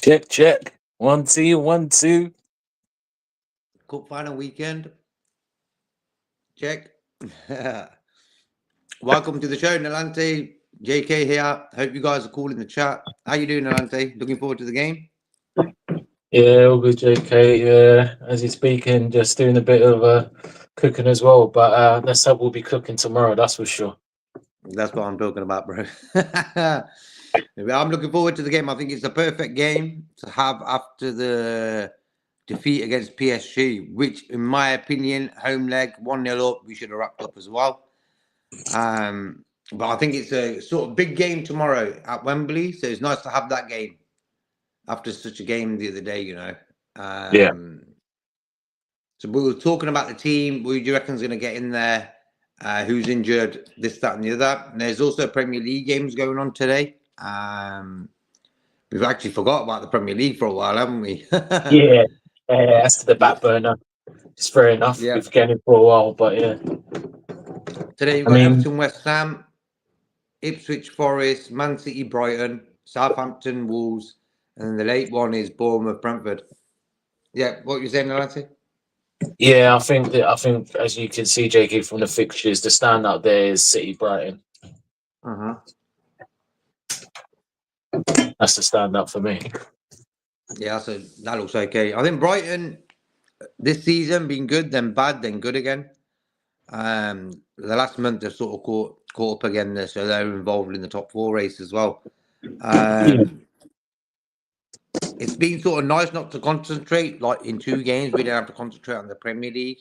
Check, check. 1 2 1 2. Cup final weekend. Check. Welcome to the show, Nalante. JK here. Hope you guys are cool in the chat. How you doing, Nalante? Looking forward to the game? Yeah, all good, JK. Yeah, as he's speaking, just doing a bit of cooking as well. But let's hope we'll be cooking tomorrow, that's for sure. That's what I'm talking about, bro. I'm looking forward to the game. I think it's a perfect game to have after the defeat against PSG, which, in my opinion, home leg, 1-0 up, we should have wrapped up as well. But I think it's a sort of big game tomorrow at Wembley, so it's nice to have that game after such a game the other day, you know. Yeah. So we were talking about the team. Who do you reckon's going to get in there? Who's injured? This, that, and the other. And there's also Premier League games going on today. We've actually forgot about the Premier League for a while, haven't we? Yeah, that's the back burner. It's fair enough. Yeah. We've forgotten it for a while, but yeah. Today we've got Everton, West Ham, Ipswich, Forest, Man City, Brighton, Southampton, Wolves, and then the late one is Bournemouth, Brentford. Yeah, what you saying, Alante? Yeah, I think as you can see, JK, from the fixtures, the standout there is City, Brighton. That's the standout for me. Yeah, so that looks okay. I think Brighton this season been good, then bad, then good again. The last month they've sort of caught up again there, so they're involved in the top 4 race as well. It's been sort of nice not to concentrate. Like in 2 games, we didn't have to concentrate on the Premier League.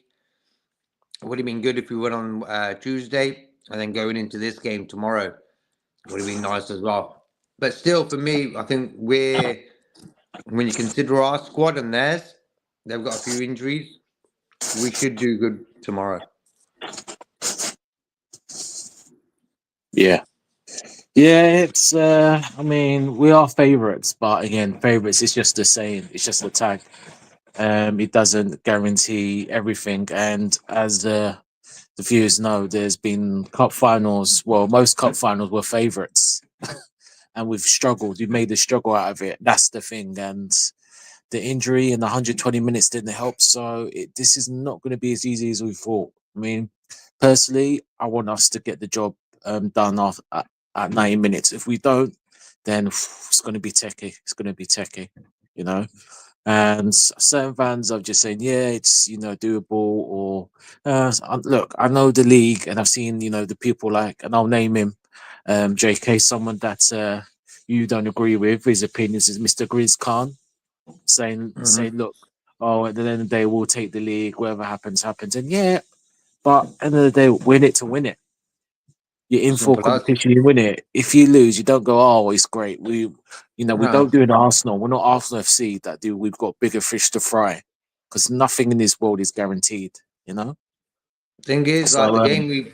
It would have been good if we went on Tuesday, and then going into this game tomorrow would have been nice as well. But still, for me, I think when you consider our squad and theirs, they've got a few injuries. We should do good tomorrow. Yeah. Yeah, it's I mean, we are favourites, but again, favourites is just the saying, it's just a tag. It doesn't guarantee everything. And as the viewers know, there's been cup finals, well, most cup finals were favourites. And we've struggled. We've made a struggle out of it. That's the thing. And the injury and the 120 minutes didn't help. So this is not going to be as easy as we thought. I mean, personally, I want us to get the job done at 90 minutes. If we don't, then it's going to be techie. It's going to be techie, you know. And certain fans are just saying, yeah, it's, doable. Or look, I know the league, and I've seen, the people like, and I'll name him, JK, someone that you don't agree with. His opinions is Mr. Grizz Khan, saying, look, at the end of the day, we'll take the league. Whatever happens, happens. And yeah, but at the end of the day, win it to win it. You're in for competition, you win it. If you lose, you don't go, oh, it's great. We don't do an Arsenal. We're not Arsenal FC that do. We've got bigger fish to fry, because nothing in this world is guaranteed. Thing is, so, like the game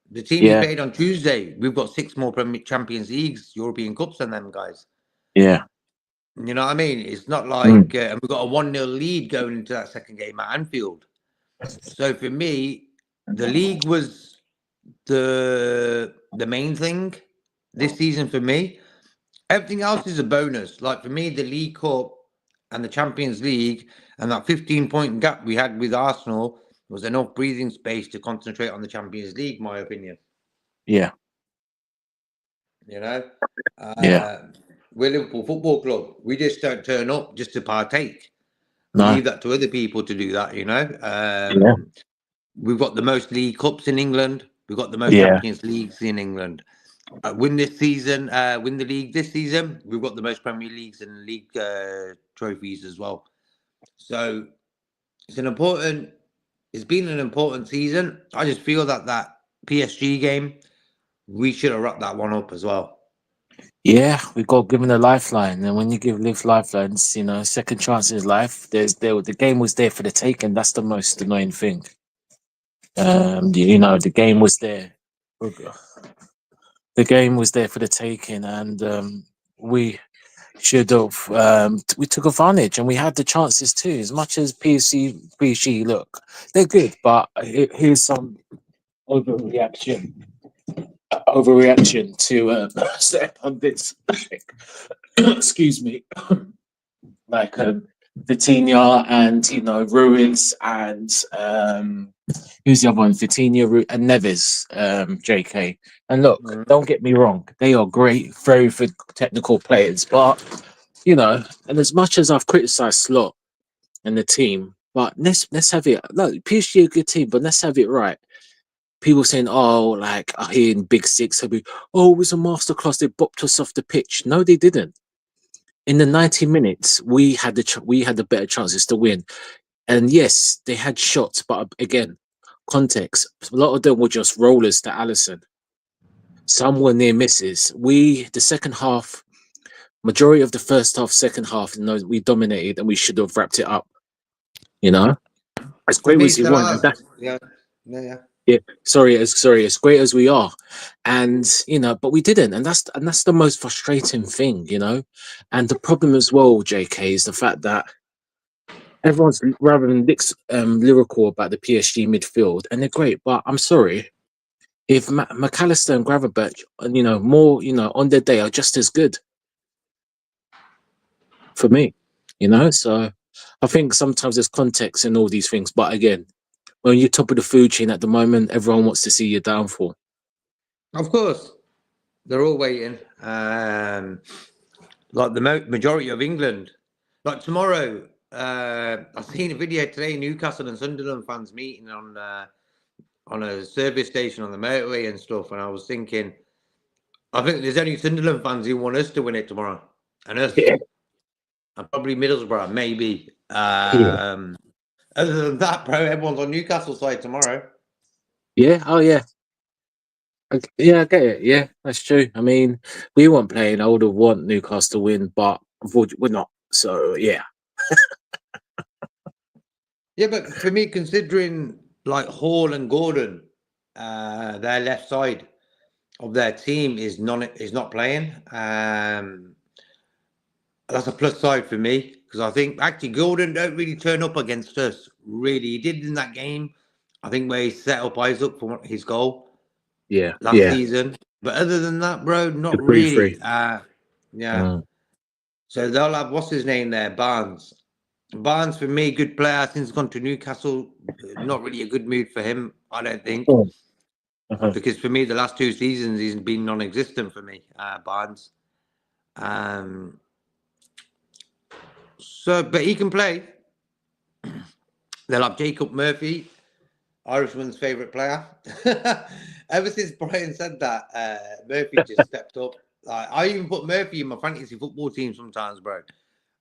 the team we played on Tuesday, we've got 6 more Champions Leagues, European Cups than them guys. Yeah. You know what I mean? It's not like, and we've got a 1-0 lead going into that second game at Anfield. So for me, the league was the main thing this season for me. Everything else is a bonus. Like for me, the League Cup and the Champions League and that 15-point gap we had with Arsenal was enough breathing space to concentrate on the Champions League, my opinion. Yeah. We're Liverpool Football Club. We just don't turn up just to partake. We No. leave that to other people to do that, We've got the most League Cups in England. We've got the most Champions Leagues in England. Win the league this season. We've got the most Premier Leagues and league trophies as well. So it's been an important season. I just feel that PSG game, we should have wrapped that one up as well. Yeah, we got given a lifeline, and when you give lifelines, second chances in life. The game was there for the taking. That's the most annoying thing. The game was there. The game was there for the taking, and we should have. We took advantage, and we had the chances too. As much as PSG, look, they're good, but here's some overreaction to certain pundits. Excuse me. like Vitinha and Ruiz and who's the other one? Vitinha and Neves, JK. And look, don't get me wrong, they are great, very good technical players, but and as much as I've criticised Slot and the team, but let's have it. Look, PSG a good team, but let's have it right. People saying, "Oh, like I hear in Big Six, they'll be, oh, it was a masterclass. They bopped us off the pitch." No, they didn't. In the 90 minutes, we had the better chances to win. And yes, they had shots, but again, context. A lot of them were just rollers to Allison. Some were near misses. The second half, majority of the first half, second half, we dominated and we should have wrapped it up. As For great me, as you want, and Salah, yeah. yeah. Sorry, as great as we are, and but we didn't, and that's the most frustrating thing, And the problem as well, JK, is the fact that everyone's rather than lyrical about the PSG midfield, and they're great, but I'm sorry if McAllister and Gravenberch, more, on their day are just as good for me, So I think sometimes there's context in all these things, but again, when you're top of the food chain at the moment, everyone wants to see your downfall. Of course, they're all waiting. Like the majority of England. Like tomorrow, I've seen a video today. Newcastle and Sunderland fans meeting on a service station on the motorway and stuff. And I was thinking, I think there's only Sunderland fans who want us to win it tomorrow, and us, and probably Middlesbrough, maybe. Other than that, bro, everyone's on Newcastle side tomorrow. Yeah. Oh, yeah. Yeah, I get it. Yeah, that's true. I mean, we weren't playing. I would have want Newcastle to win, but unfortunately, we're not. So, yeah. Yeah, but for me, considering like Hall and Gordon, their left side of their team is not playing. That's a plus side for me because I think actually Gordon don't really turn up against us. Really, he did in that game. I think where he set up Isaac for his goal last season. But other than that, bro, not really. Yeah. So they'll have what's his name there, Barnes. Barnes for me, good player since he's gone to Newcastle. Not really a good mood for him, I don't think. Because for me, the last 2 seasons he's been non-existent for me, Barnes. So, but he can play. They'll have Jacob Murphy, Irishman's favourite player. Ever since Brian said that, Murphy just stepped up. I even put Murphy in my fantasy football team sometimes, bro.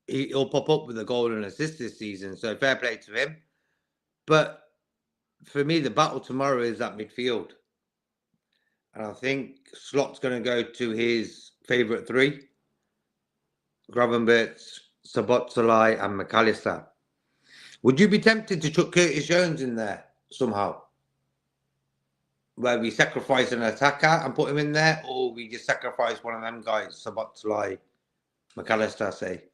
He'll pop up with a goal and assist this season, so fair play to him. But for me, the battle tomorrow is that midfield. And I think Slot's going to go to his favourite 3. Gravenberch, Szoboszlai and McAllister. Would you be tempted to chuck Curtis Jones in there somehow? Where we sacrifice an attacker and put him in there, or we just sacrifice one of them guys, Szoboszlai, McAllister, say?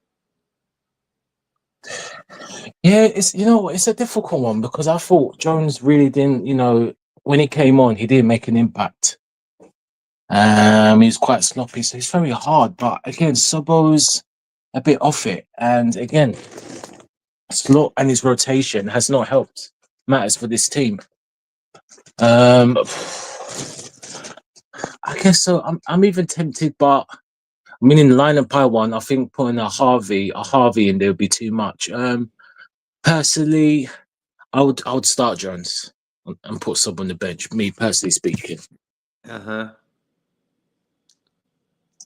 Yeah, it's a difficult one because I thought Jones really didn't, when he came on, he didn't make an impact. He was quite sloppy, so it's very hard. But again, Sobo's a bit off it, and again, Slot and his rotation has not helped matters for this team. I guess so. I'm even tempted, but I mean, in line and pie one, I think putting a Harvey in there would be too much. Personally, I would start Jones and put Sub on the bench. Me personally speaking.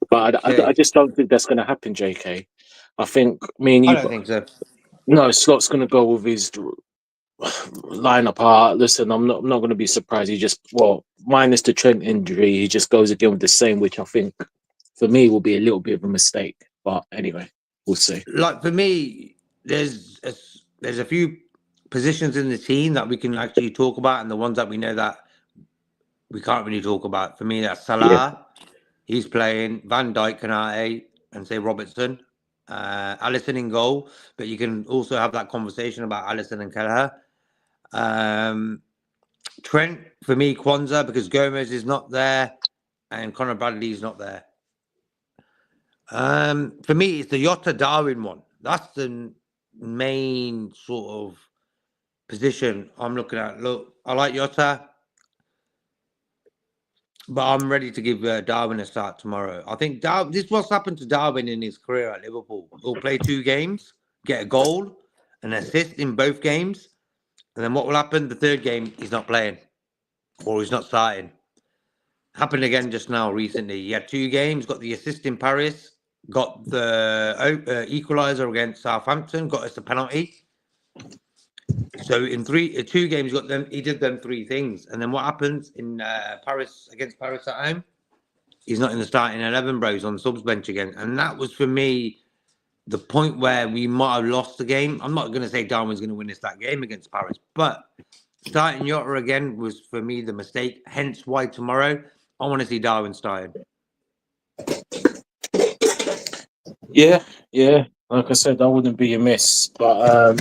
But I just don't think that's going to happen, JK. I think me and you. I don't think so. No, Slot's going to go with his lineup. Listen, I'm not going to be surprised. He just minus the Trent injury, he just goes again with the same, which I think for me will be a little bit of a mistake. But anyway, we'll see. Like for me, there's a few positions in the team that we can actually talk about, and the ones that we know that we can't really talk about. For me, that's Salah. He's playing Van Dijk, Kanate, and say Robertson. Alisson in goal, but you can also have that conversation about Alisson and Kelleher. Trent, for me, Kwanzaa, because Gomez is not there and Conor Bradley is not there. For me, it's the Jota Darwin one That's the main sort of position I'm looking at. Look, I like Jota, but I'm ready to give Darwin a start tomorrow. I think this is what's happened to Darwin in his career at Liverpool. He'll play 2 games, get a goal, an assist in both games, and then what will happen? The third game, he's not playing or he's not starting. Happened again just now recently. He had 2 games, got the assist in Paris, got the equaliser against Southampton, got us a penalty. So in 2 games, got them. He did them 3 things, and then what happens in Paris against Paris at home? He's not in the starting 11, bro. He's on the subs bench again, and that was for me the point where we might have lost the game. I'm not going to say Darwin's going to win us that game against Paris, but starting Jota again was for me the mistake. Hence why tomorrow I want to see Darwin starting. Yeah. Like I said, that wouldn't be a miss, but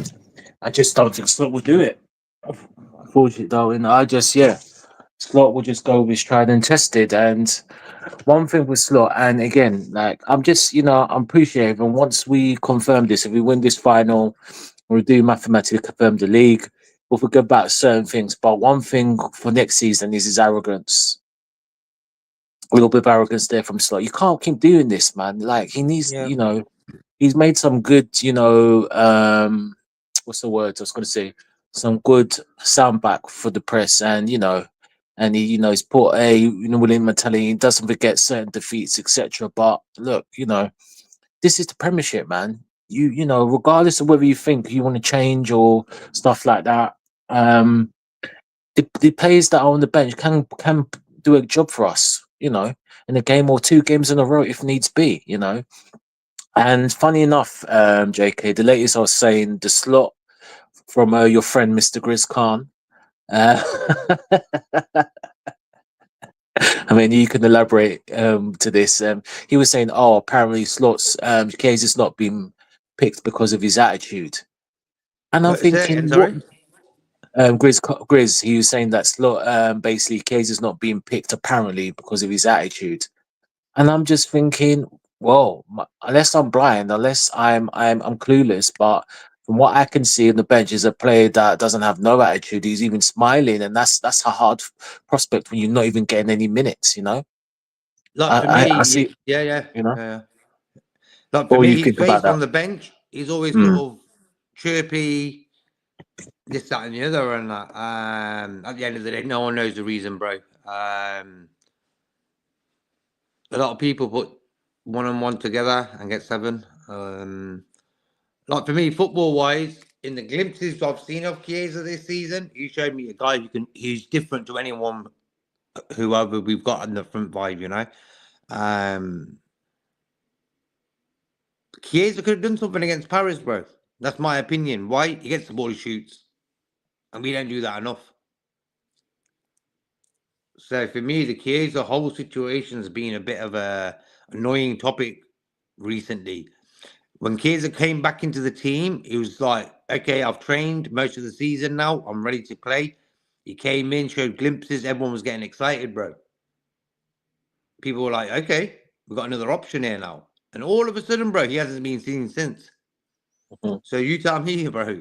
I just don't think Slot will do it. Unfortunately, Darwin, Slot will just go with tried and tested. And one thing with Slot, and again, like I'm appreciative. And once we confirm this, if we win this final, we do mathematically confirm the league. We'll forget about certain things. But one thing for next season is his arrogance. A little bit of arrogance there from Slot. You can't keep doing this, man. Like he needs, he's made some good, what's the word I was going to say? Some good sound back for the press, and and he's put a winning mentality. He doesn't forget certain defeats, etc. But look, this is the Premiership, man. Regardless of whether you think you want to change or stuff like that, the players that are on the bench can do a job for us. In a game or 2 games in a row if needs be. And funny enough, JK, the latest I was saying, the Slot from your friend Mr. Grizz Khan. I mean, you can elaborate to this. He was saying, apparently Slot's case has not been picked because of his attitude. And I'm thinking, sorry? Grizz, he was saying that Slot basically case is not being picked apparently because of his attitude. And I'm just thinking, well, unless I'm blind, unless I'm clueless, but from what I can see on the bench is a player that doesn't have no attitude. He's even smiling, and that's a hard prospect when you're not even getting any minutes. Like for me, I see. yeah. Like What for do you me, his think about face on the bench, he's always sort of chirpy, this, that, and the other, and that. At the end of the day, no one knows the reason, bro. A lot of people put 1-on-1 together and get 7. Like for me, football-wise, in the glimpses I've seen of Chiesa this season, he showed me a guy who's different to anyone, whoever we've got in the front 5. Chiesa could have done something against Paris, bro. That's my opinion. Why? He gets the ball, he shoots, and we don't do that enough. So for me, the Chiesa whole situation's been a bit of a annoying topic recently. When Chiesa came back into the team, he was like, okay, I've trained most of the season now. I'm ready to play. He came in, showed glimpses. Everyone was getting excited, bro. People were like, okay, we've got another option here now. And all of a sudden, bro, he hasn't been seen since. So you tell me, bro,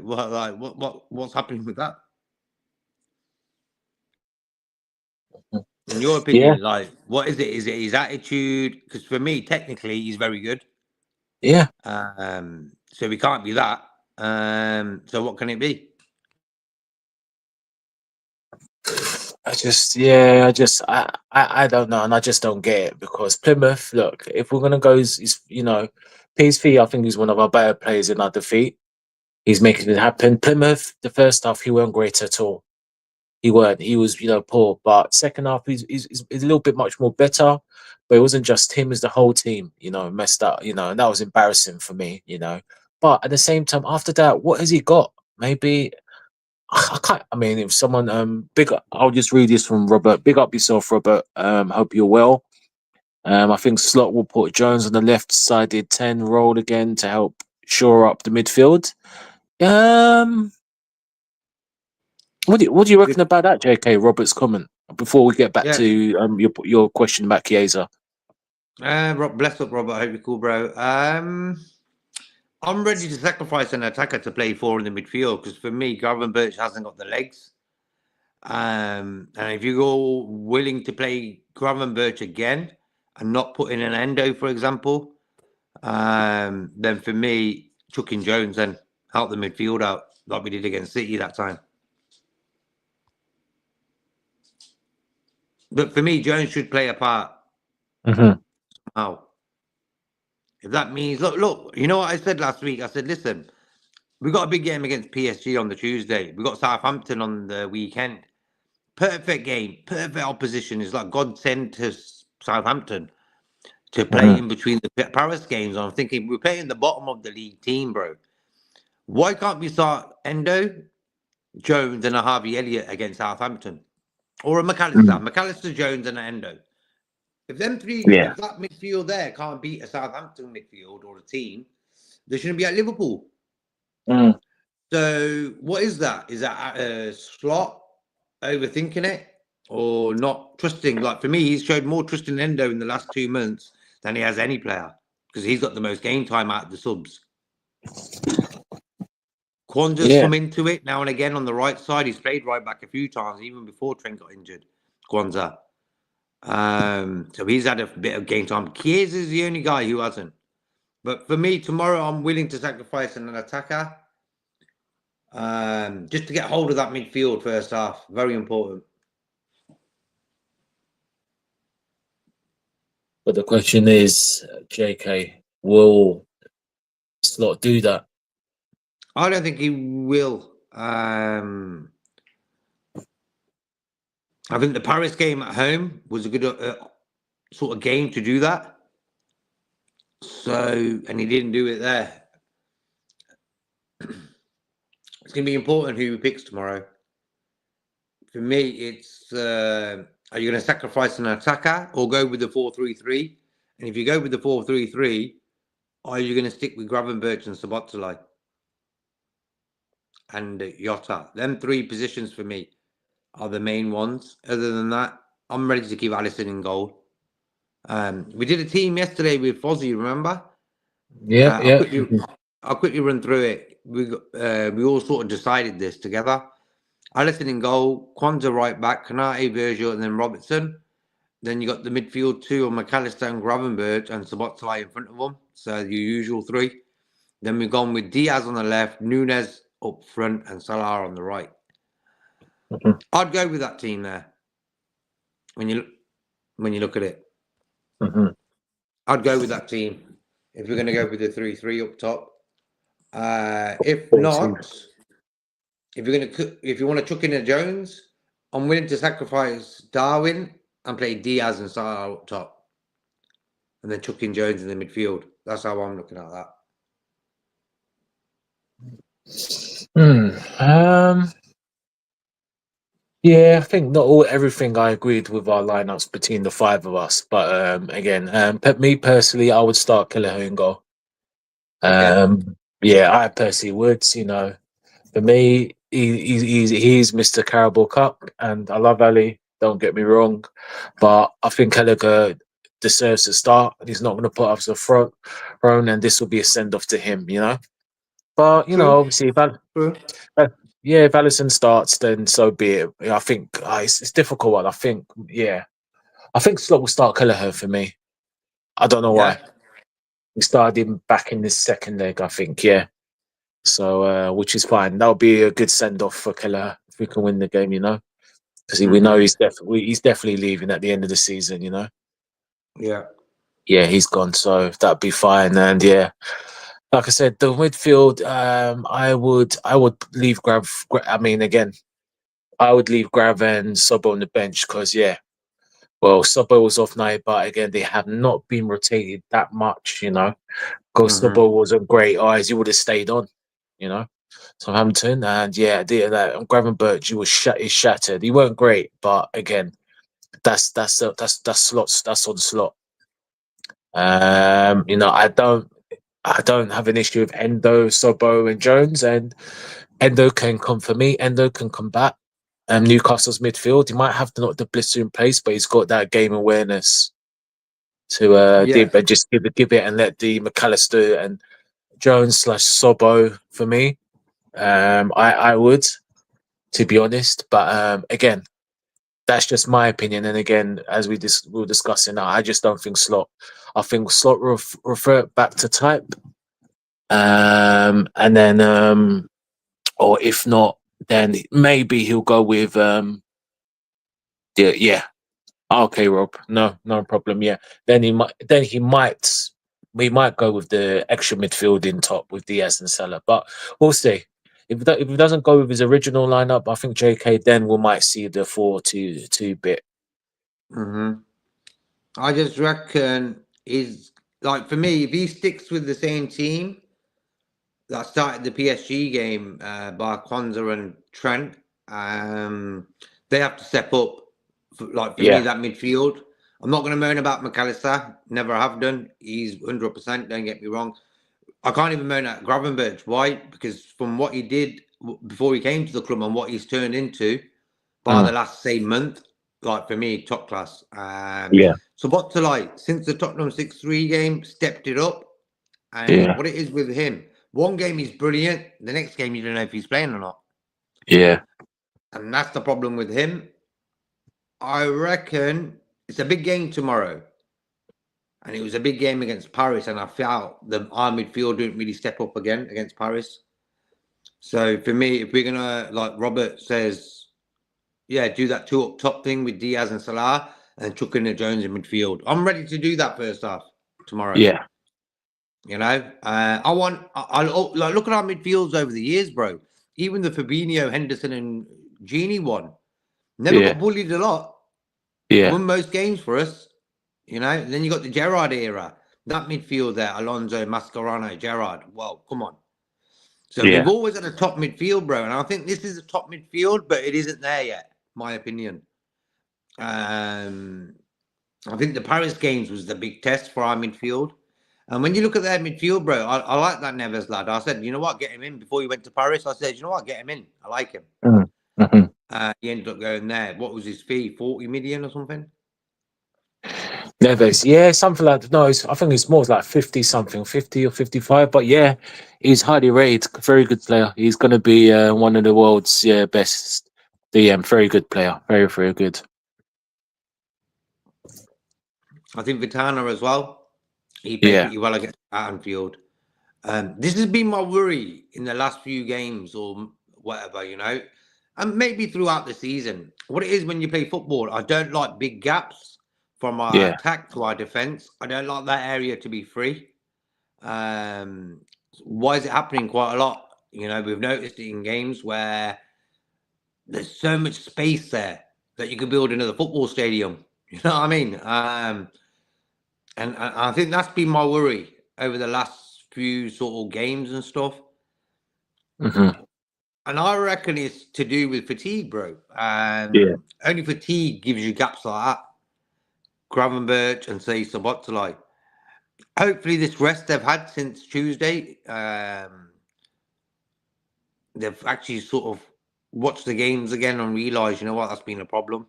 what's happening with that? In your opinion, what is it? Is it his attitude? Because for me, technically, he's very good. Yeah. So we can't be that. So what can it be? I don't know, and I just don't get it because Plymouth. Look, if we're gonna go, PSV, I think he's one of our better players in our defeat. He's making it happen. Plymouth, the first half, he weren't great at all. He weren't. He was, poor. But second half, he's a little bit much more better. But it wasn't just him; it's the whole team. Messed up. And that was embarrassing for me. But at the same time, after that, what has he got? Maybe I can't. I mean, if someone big up, I'll just read this from Robert. Big up yourself, Robert. Hope you're well. I think Slot will put Jones on the left-sided 10 role again to help shore up the midfield. What do you reckon about that, JK? Robert's comment before we get back to your question about Chiesa. Bless up, Robert. I hope you're cool, bro. I'm ready to sacrifice an attacker to play 4 in the midfield because for me, Gravenberch hasn't got the legs. And if you go willing to play Gravenberch again and not put in an Endo, for example, then for me, chucking Jones and help the midfield out like we did against City that time. But for me, Jones should play a part. How? If that means, look, you know what I said last week? I said, listen, we got a big game against PSG on the Tuesday. We got Southampton on the weekend. Perfect game, perfect opposition. It's like God sent to Southampton to play in between the Paris games. I'm thinking we're playing the bottom of the league team, bro. Why can't we start Endo, Jones, and a Harvey Elliott against Southampton? Or a McAllister? McAllister, Jones, and an Endo. If them three, if that midfield there can't beat a Southampton midfield or a team, they shouldn't be at Liverpool. So what is that? Is that a slot overthinking it or not trusting? Like for me, he's showed more trust in Endo in the last 2 months than he has any player because he's got the most game time out of the subs. Kwanzaa's come into it now and again on the right side. He's played right back a few times, even before Trent got injured. Kwanzaa. So he's had a bit of game time. Chiesa is the only guy who hasn't. But for me, tomorrow I'm willing to sacrifice an attacker. Just to get hold of that midfield first half. Very important. But the question is, JK, will Slot do that? I don't think he will. I think the Paris game at home was a good sort of game to do that. So, and he didn't do it there. It's going to be important who he picks tomorrow. For me, it's are you going to sacrifice an attacker or go with the 4-3-3? And if you go with the 4-3-3, are you going to stick with Gravenberch and Szoboszlai and Jota? Them 3 positions for me are the main ones. Other than that, I'm ready to keep Alisson in goal. We did a team yesterday with Fozzie, remember? Yeah, I'll quickly run through it. We all sort of decided this together. Alisson in goal, Kwanzaa right back, Konate, Virgil, and then Robertson. Then you got the midfield 2 of McAllister and Gravenberch and Szoboszlai in front of them. So your usual 3. Then we've gone with Diaz on the left, Nunes up front, and Salah on the right. I'd go with that team there. When you look at it, I'd go with that team if we're going to go with the 3-3 up top. If not, if you want to chuck in a Jones, I'm willing to sacrifice Darwin and play Diaz and Salah up top, and then chuck in Jones in the midfield. That's how I'm looking at that. Yeah, I think not everything I agreed with our lineups between the 5 of us, but again, me personally, I would start Kelleher in goal. Yeah, I personally would. You know, for me, he's Mr. Carabao Cup, and I love Ali. Don't get me wrong, but I think Kelleher deserves to start. He's not going to put up the front, and this will be a send off to him. You know, but you know, obviously, if Alisson starts, then so be it. I think it's a difficult one. I think Slot will start Kelleher for me. I don't know why. We started him back in the second leg, I think, So, which is fine. That'll be a good send-off for Kelleher if we can win the game, you know? Because we know he's definitely leaving at the end of the season, you know? Yeah, he's gone, so that'd be fine. And like I said, the midfield, I would leave Grav. I mean, again, I would leave Grav and Sobbo on the bench because, Sobbo was off night, but again, they have not been rotated that much, you know. Because Sobbo wasn't great, eyes, he would have stayed on, you know. Southampton, and Gravenberch, is shattered. He weren't great, but again, that's Slots. That's on Slot. You know, I don't have an issue with Endo, Sobbo, and Jones, and Endo can come for me. Endo can come back. Newcastle's midfield, he might have not the blister in place, but he's got that game awareness to just give it and let the McAllister and Jones / Sobo for me. I would, to be honest, but again, that's just my opinion. And again, as we were discussing now, I just don't think Slot. I think Slot will revert back to type, and then or if not, then maybe he'll go with yeah. Okay, Rob. No problem. Yeah. We might go with the extra midfield in top with Diaz and Salah, but we'll see. If he doesn't go with his original lineup, I think JK then we might see the 4-2-2 bit. Mm-hmm. I just reckon is like for me, if he sticks with the same team that started the PSG game by Kwanzaa and Trent, they have to step up. For me, that midfield. I'm not going to moan about McAllister. Never have done. He's 100%. Don't get me wrong. I can't even moan at Gravenberch. Why? Because from what he did before he came to the club and what he's turned into by the last, say, month, like for me, top class. So what's like since the Tottenham 6-3 game, stepped it up. And what it is with him, one game he's brilliant. The next game, you don't know if he's playing or not. Yeah. And that's the problem with him. I reckon it's a big game tomorrow. And it was a big game against Paris. And I felt our midfield didn't really step up again against Paris. So for me, if we're going to, like Robert says, do that 2 up top thing with Diaz and Salah and chuck in the Jones in midfield. I'm ready to do that first half tomorrow. Yeah. You know, I look at our midfields over the years, bro. Even the Fabinho, Henderson, and Genie one never got bullied a lot. Yeah. Won most games for us. You know, and then you got the Gerrard era. That midfield there, Alonso, Mascherano, Gerrard. Well, come on. So we've always had a top midfield, bro. And I think this is a top midfield, but it isn't there yet, my opinion. I think the Paris games was the big test for our midfield. And when you look at their midfield, bro, I like that Neves lad. I said, you know what, get him in before he went to Paris. I said, you know what, get him in. I like him. He ended up going there. What was his fee? 40 million or something? Neves, something like that. No, I think it's more like 50 something, 50 or 55. But yeah, he's highly rated. Very good player. He's going to be one of the world's best DM. Very good player. Very, very good. I think Vitana as well. He played pretty well against Anfield. This has been my worry in the last few games or whatever, you know, and maybe throughout the season. What it is when you play football, I don't like big gaps from our attack to our defense. I don't like that area to be free. Why is it happening quite a lot? You know, we've noticed it in games where there's so much space there that you could build another football stadium. You know what I mean? And I think that's been my worry over the last few sort of games and stuff. And I reckon it's to do with fatigue, bro. Only fatigue gives you gaps like that. Gravenberch and say Szoboszlai. Hopefully this rest they've had since Tuesday, they've actually sort of watched the games again and realised, you know what, that's been a problem.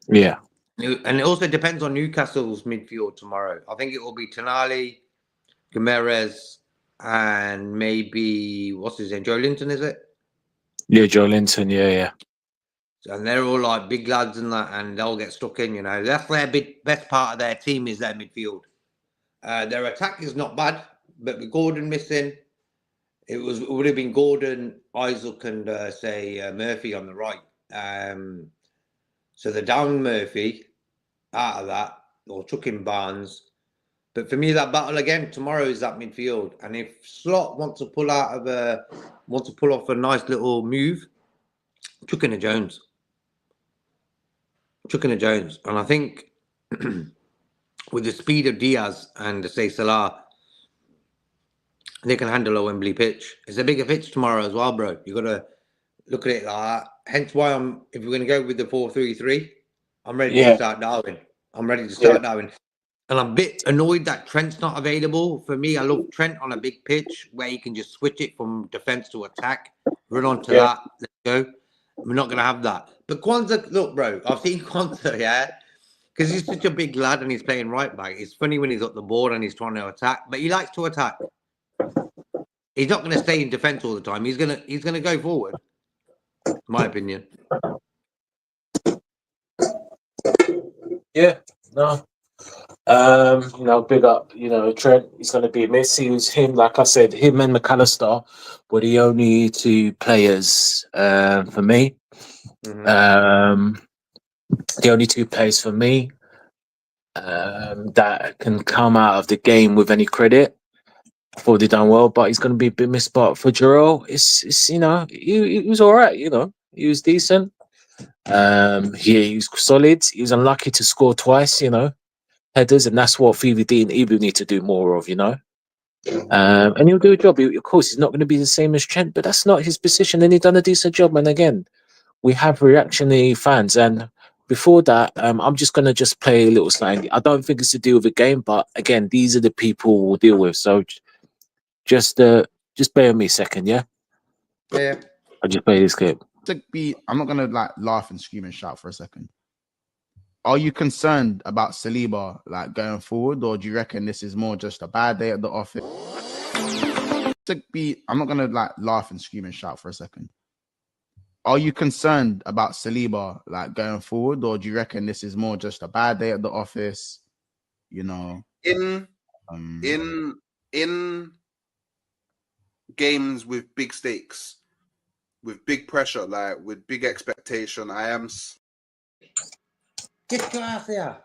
Yeah. And it also depends on Newcastle's midfield tomorrow. I think it will be Tonali, Guimaraes, and maybe, what's his name, Joe Linton, is it? Yeah, Joe Linton, yeah. And they're all like big lads and that, and they'll get stuck in, you know. That's their best part of their team is their midfield. Their attack is not bad, but with Gordon missing, it would have been Gordon, Isaac, and Murphy on the right. So the down Murphy out of that, or chuck in Barnes. But for me, that battle again tomorrow is that midfield. And if Slot wants to pull off a nice little move, chuck in a Jones. And I think with the speed of Diaz and say Salah, they can handle a Wembley pitch. It's a bigger pitch tomorrow as well, bro. You got to look at it like that. Hence why if we're going to go with the 4-3-3, I'm ready to start Darwin. And I'm a bit annoyed that Trent's not available. For me, I love Trent on a big pitch where he can just switch it from defense to attack, run onto that, let's go. We're not going to have that. But Kwanzaa, look, bro, I've seen Kwanzaa, because he's such a big lad and he's playing right back. It's funny when he's got the ball and he's trying to attack, but he likes to attack. He's not going to stay in defence all the time. He's gonna go forward. In my opinion. Yeah, no. Big up, Trent. He's going to be missed. He was him, like I said, him and McAllister were the only two players for me. Mm-hmm. The only two players for me that can come out of the game with any credit. I thought they done well, but he's going to be a bit missed. But for Jarrell, it's he was all right. He was decent. He was solid. He was unlucky to score twice. Headers, and that's what VVD and Ibu need to do more of. And he'll do a job. Of course, he's not going to be the same as Trent, but that's not his position, and he done a decent job. And again, we have reactionary fans, and before that, I'm just going to play a little slang. I don't think it's to deal with the game, but again, these are the people we'll deal with. So just bear with me a second, yeah? Yeah. I'll just play this clip. I'm not gonna laugh and scream and shout for a second. Are you concerned about Saliba going forward, or do you reckon this is more just a bad day at the office? I'm not gonna laugh and scream and shout for a second. Are you concerned about Saliba going forward, or do you reckon this is more just a bad day at the office? In games with big stakes, with big pressure, with big expectation, I am. Get your ass here.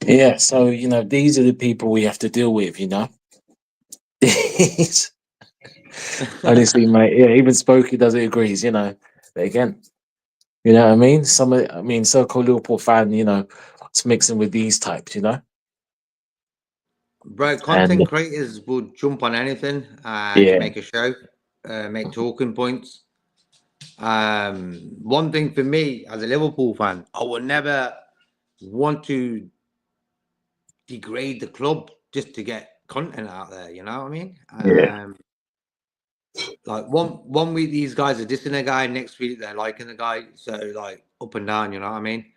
Yeah, so these are the people we have to deal with. Honestly, mate. Yeah, even Spokey doesn't agree. But again, you know what I mean. So-called Liverpool fan, it's mixing with these types. Bro, content creators will jump on anything to make a show, make talking points. One thing for me as a Liverpool fan, I would never want to degrade the club just to get content out there. You know what I mean? One week these guys are dissing a guy, next week they're liking the guy. So up and down. You know what I mean?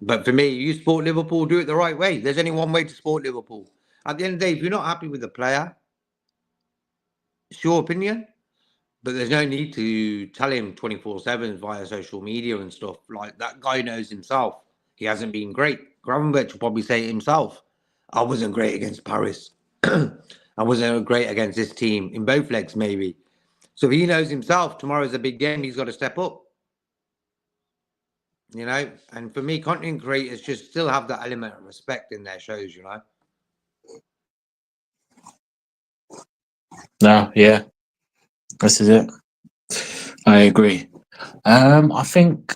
But for me, you support Liverpool, do it the right way. There's only one way to support Liverpool. At the end of the day, if you're not happy with the player, it's your opinion. But there's no need to tell him 24/7 via social media and stuff. That guy knows himself. He hasn't been great. Gravenberch will probably say it himself. I wasn't great against Paris. I wasn't great against this team in both legs, maybe. So if he knows himself, tomorrow's a big game. He's got to step up. And for me, content creators just still have that element of respect in their shows. No, yeah. This is it. I agree. I think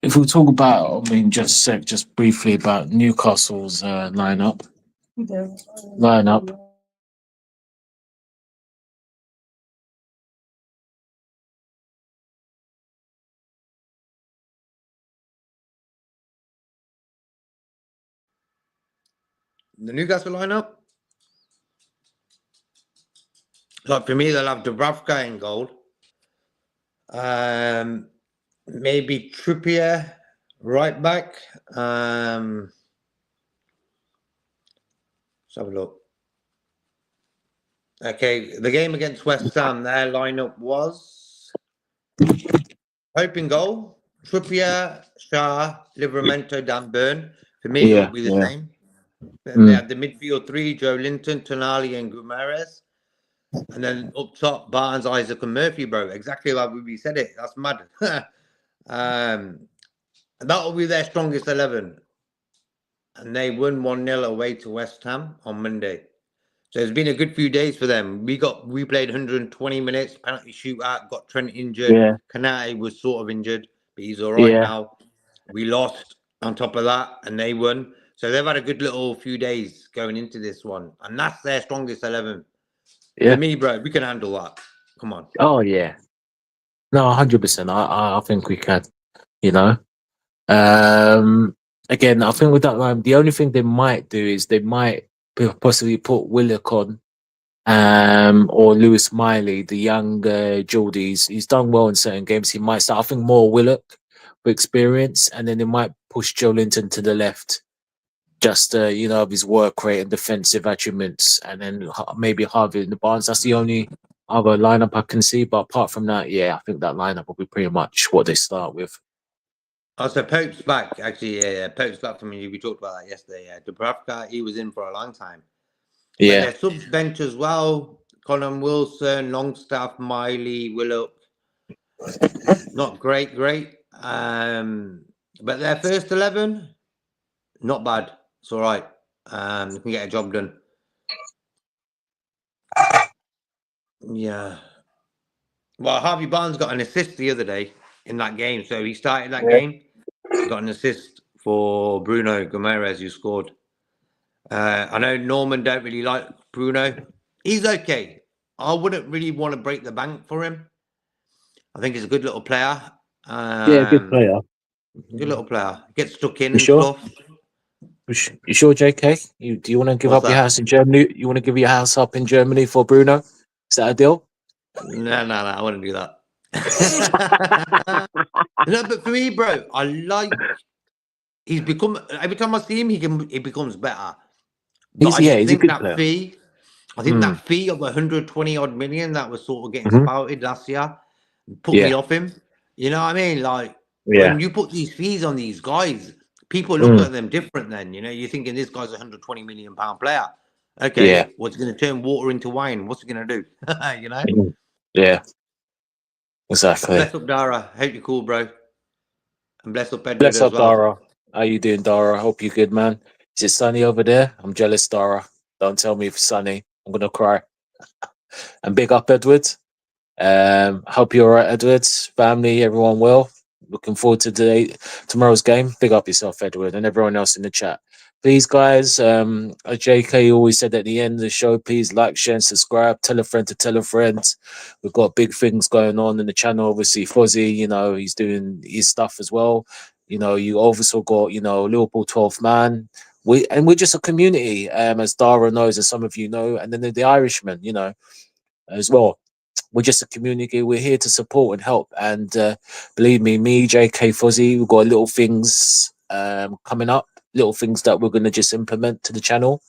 if we talk about, just briefly about Newcastle's lineup. The Newcastle lineup, for me, they'll have Dubravka in goal. Maybe Trippier right back. Let's have a look. Okay, the game against West Ham, their lineup was Hope in goal, Trippier, Shah, Livramento, Dan Burn. For me, it'll be the same. They had the midfield three: Joe Linton, Tonali, and Guimaraes. And then up top, Barnes, Isaac, and Murphy, bro. Exactly like we said it. That's mad. And that'll be their strongest 11. And they won 1-0 away to West Ham on Monday. So it's been a good few days for them. We played 120 minutes, penalty shootout, got Trent injured. Yeah. Kanate was sort of injured, but he's all right now. We lost on top of that, and they won. So they've had a good little few days going into this one. And that's their strongest 11. Yeah. For me, bro, we can handle that. Come on. Oh, yeah. No, 100%. I think we can, Again, I think with that line, the only thing they might do is they might possibly put Willock on, or Lewis Miley, the young Geordies. He's done well in certain games. He might start. I think more Willock for experience, and then they might push Joe Linton to the left. Just of his work rate and defensive attributes, and then maybe Harvey in the Barnes. That's the only other lineup I can see. But apart from that, yeah, I think that lineup will be pretty much what they start with. Oh, so Pope's back. Actually, yeah. Pope's back for me. We talked about that yesterday. Yeah, Dubravka, he was in for a long time. Yeah, But their subs bench as well. Colin Wilson, Longstaff, Miley, Willock. Not great. But their first 11, not bad. It's all right. You can get a job done. Yeah. Well, Harvey Barnes got an assist the other day in that game. So he started that game. Got an assist for Bruno Gomes, who scored. I know Norman don't really like Bruno. He's okay. I wouldn't really want to break the bank for him. I think he's a good little player. yeah, good player. Good little player. Gets stuck in You and sure? stuff. You sure, JK? Do you want to give What's up your that? house in Germany? You want to give your house up in Germany for Bruno? Is that a deal? No, I wouldn't do that. No, but for me, bro, I like. He's become every time I see him, he becomes better. But I He's a think good that player. fee, that fee of 120 odd million that was sort of getting Mhm. spouted last year put Yeah. me off him. You know what I mean? Like Yeah. when you put these fees on these guys, people look at them different. Then you're thinking this guy's £120 million player. Okay, Yeah. what's going to turn water into wine? What's he going to do? You know? Yeah. Exactly. Bless up Dara. Hope you're cool, bro. And bless up Edward Bless as up, well. Dara. How you doing, Dara? I hope you're good, man. Is it sunny over there? I'm jealous, Dara. Don't tell me if it's sunny. I'm gonna cry. And big up, Edward. Hope you're all right, Edward. Family, everyone well. Looking forward to tomorrow's game. Big up yourself, Edward, and everyone else in the chat. Please, guys, JK always said at the end of the show, please like, share, and subscribe. Tell a friend to tell a friend. We've got big things going on in the channel. Obviously, Fozzy, he's doing his stuff as well. You also got, Liverpool 12th man. We're just a community, as Dara knows, and some of you know, and then the Irishmen, as well. We're just a community. We're here to support and help. And believe me, JK, Fuzzy, we've got little things coming up, little things that we're going to just implement to the channel.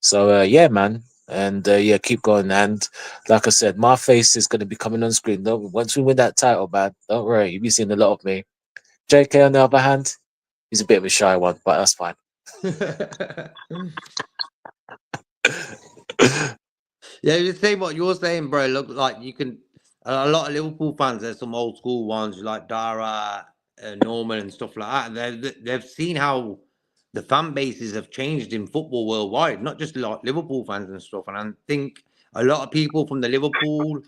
So, yeah, man. And keep going. And like I said, my face is going to be coming on screen. Once we win that title, man, don't worry. You'll be seeing a lot of me. JK, on the other hand, he's a bit of a shy one, but that's fine. Yeah, just say what you're saying, bro. Look, like you can. A lot of Liverpool fans, there's some old school ones like Dara, Norman, and stuff like that. They've seen how the fan bases have changed in football worldwide, not just like Liverpool fans and stuff. And I think a lot of people from the Liverpool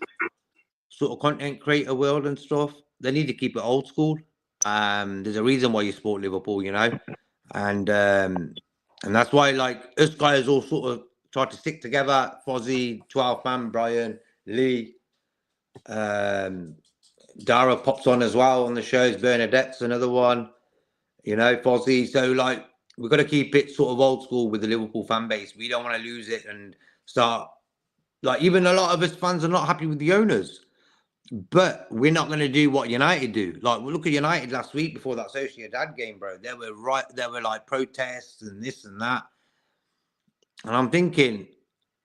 sort of content creator world and stuff, they need to keep it old school. There's a reason why you support Liverpool, and that's why like us guys all sort of try to stick together. Fozzy, 12th man, Brian, Lee, Dara pops on as well on the shows. Bernadette's another one, Fozzy. So like we've got to keep it sort of old school with the Liverpool fan base. We don't want to lose it and start like even a lot of us fans are not happy with the owners. But we're not going to do what United do. Like, look at United last week before that Sociedad game, bro. There were like protests and this and that. And I'm thinking,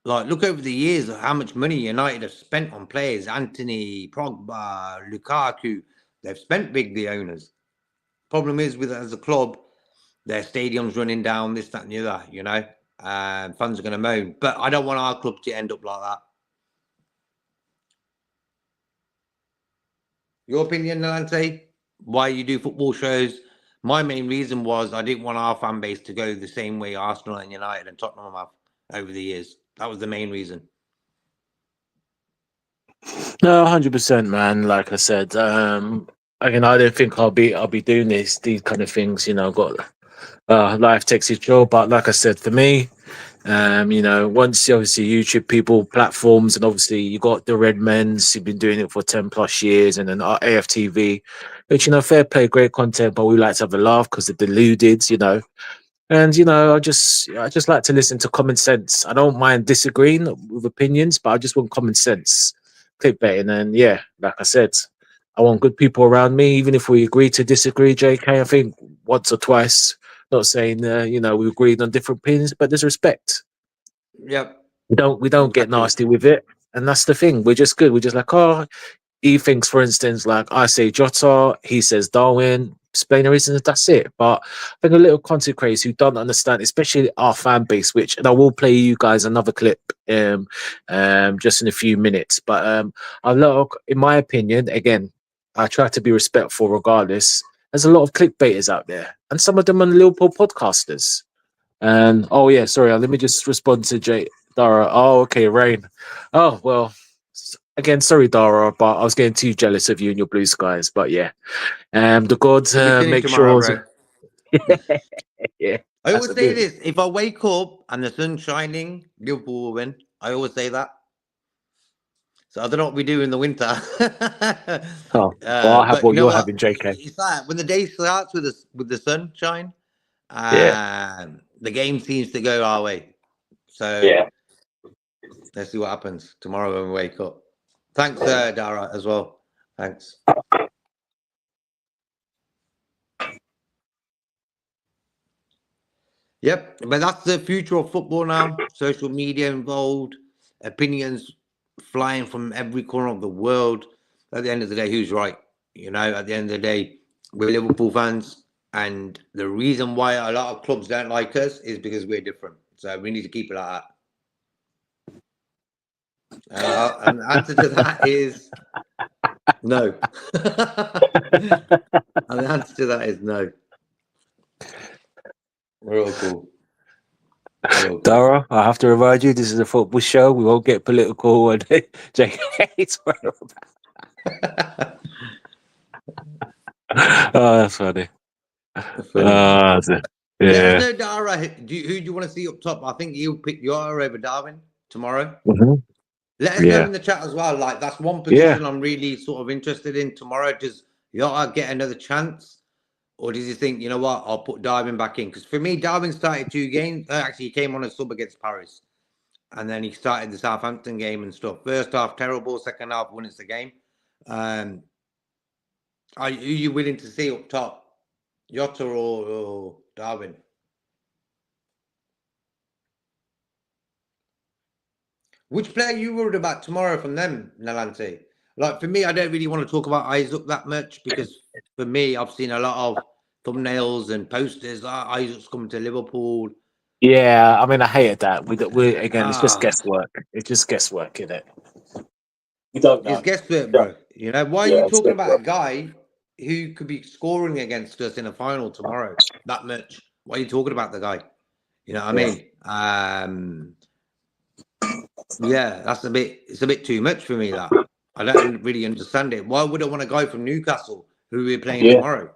like, look over the years of how much money United have spent on players. Anthony, Pogba, Lukaku. They've spent big, the owners. Problem is, with as a club, their stadium's running down, this, that, and the other, fans are going to moan. But I don't want our club to end up like that. Your opinion, Nalante? Why you do football shows? My main reason was I didn't want our fan base to go the same way Arsenal and United and Tottenham have over the years. That was the main reason. No, 100%, man. Like I said, again, I don't think I'll be doing these kind of things. Got life takes its toll. But like I said, for me, once obviously YouTube people platforms, and obviously you got the Red Men's who've been doing it for 10 plus years, and then AFTV, which fair play, great content, but we like to have a laugh because they're deluded, And you know, I just like to listen to common sense. I don't mind disagreeing with opinions, but I just want common sense, clickbaiting. And yeah, like I said, I want good people around me, even if we agree to disagree. JK, I think once or twice. Not saying you know, we agreed on different opinions, but there's respect. Yep. We don't get Exactly. nasty with it, and that's the thing. We're just good. We're just like, oh, he thinks, for instance, like I say Jota, he says Darwin, explain the reasons, that's it. But I think a little content creators who don't understand, especially our fan base, which, and I will play you guys another clip just in a few minutes. But a lot of, in my opinion, again, I try to be respectful regardless. There's a lot of clickbaiters out there, and some of them are Liverpool podcasters. And oh yeah, sorry, let me just respond to Dara. Oh, okay, Rain. Oh well, again, sorry, Dara, but I was getting too jealous of you and your blue skies. But yeah, the gods We'll be tuning make tomorrow, sure. bro. Yeah, I that's always a say bit. this: if I wake up and the sun's shining, Liverpool will win. I always say that. So I don't know what we do in the winter. Oh, well, I'll have But you what know you're what? having, JK. It's like when the day starts with the sunshine, Yeah, the game seems to go our way. So yeah. let's see what happens tomorrow when we wake up. Thanks, Dara, as well. Thanks. Yep, but that's the future of football now. Social media involved, opinions flying from every corner of the world. At the end of the day, who's right? You know, at the end of the day, we're Liverpool fans, and the reason why a lot of clubs don't like us is because we're different. So we need to keep it like that. And the answer to that is no. And the answer to that is no. We're all cool. We're all cool. Dara, I have to remind you, this is a football show. We won't get political. And JK, oh, that's funny. That's it. Let us Yeah. know, Dara. Who do you want to see up top? I think you'll pick Yara over Darwin tomorrow. Mhm. Let us know in the chat as well. Like, that's one position I'm really sort of interested in tomorrow. Does Yara get another chance? Or does he think, you know what, I'll put Darwin back in? Because for me, Darwin started 2 games. Actually, he came on a sub against Paris. And then he started the Southampton game and stuff. First half, terrible. Second half, won us the game. Are you willing to see up top? Jota or Darwin? Which player are you worried about tomorrow from them, Nalante? Like, for me, I don't really want to talk about Isaac that much because for me, I've seen a lot of thumbnails and posters. Isaac's coming to Liverpool. Yeah, I mean, I hated that. We again, it's just Ah, guesswork. It's just guesswork, isn't it? You don't it's know. guesswork, Yeah, bro. You know, why are yeah, you it's talking about guesswork. a guy who could be scoring against us in a final tomorrow that much? Why are you talking about the guy? You know what I mean? Yeah, it's a bit too much for me, that. I don't really understand it. Why would I want a guy from Newcastle who we're playing Yeah, tomorrow?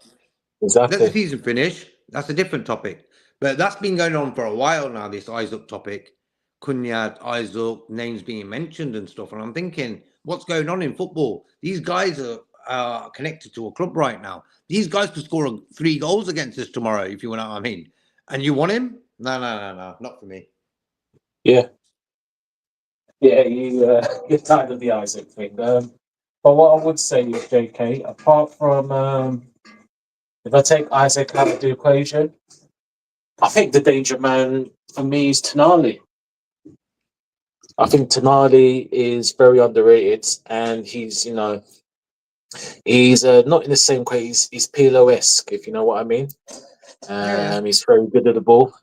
Let the exactly. season finish. That's a different topic. But that's been going on for a while now, this Isaac topic. Kunyat, Isaac, names being mentioned and stuff. And I'm thinking, what's going on in football? These guys are connected to a club right now. These guys could score 3 goals against us tomorrow, if you know what I mean. And you want him? No, not for me. Yeah, yeah. You're tired of the Isaac thing. But what I would say is, JK, apart from if I take Isaac out of the equation, I think the danger man for me is Tonali. I think Tonali is very underrated, and he's not in the same way. He's Pirlo-esque, if you know what I mean. Yeah. He's very good at the ball,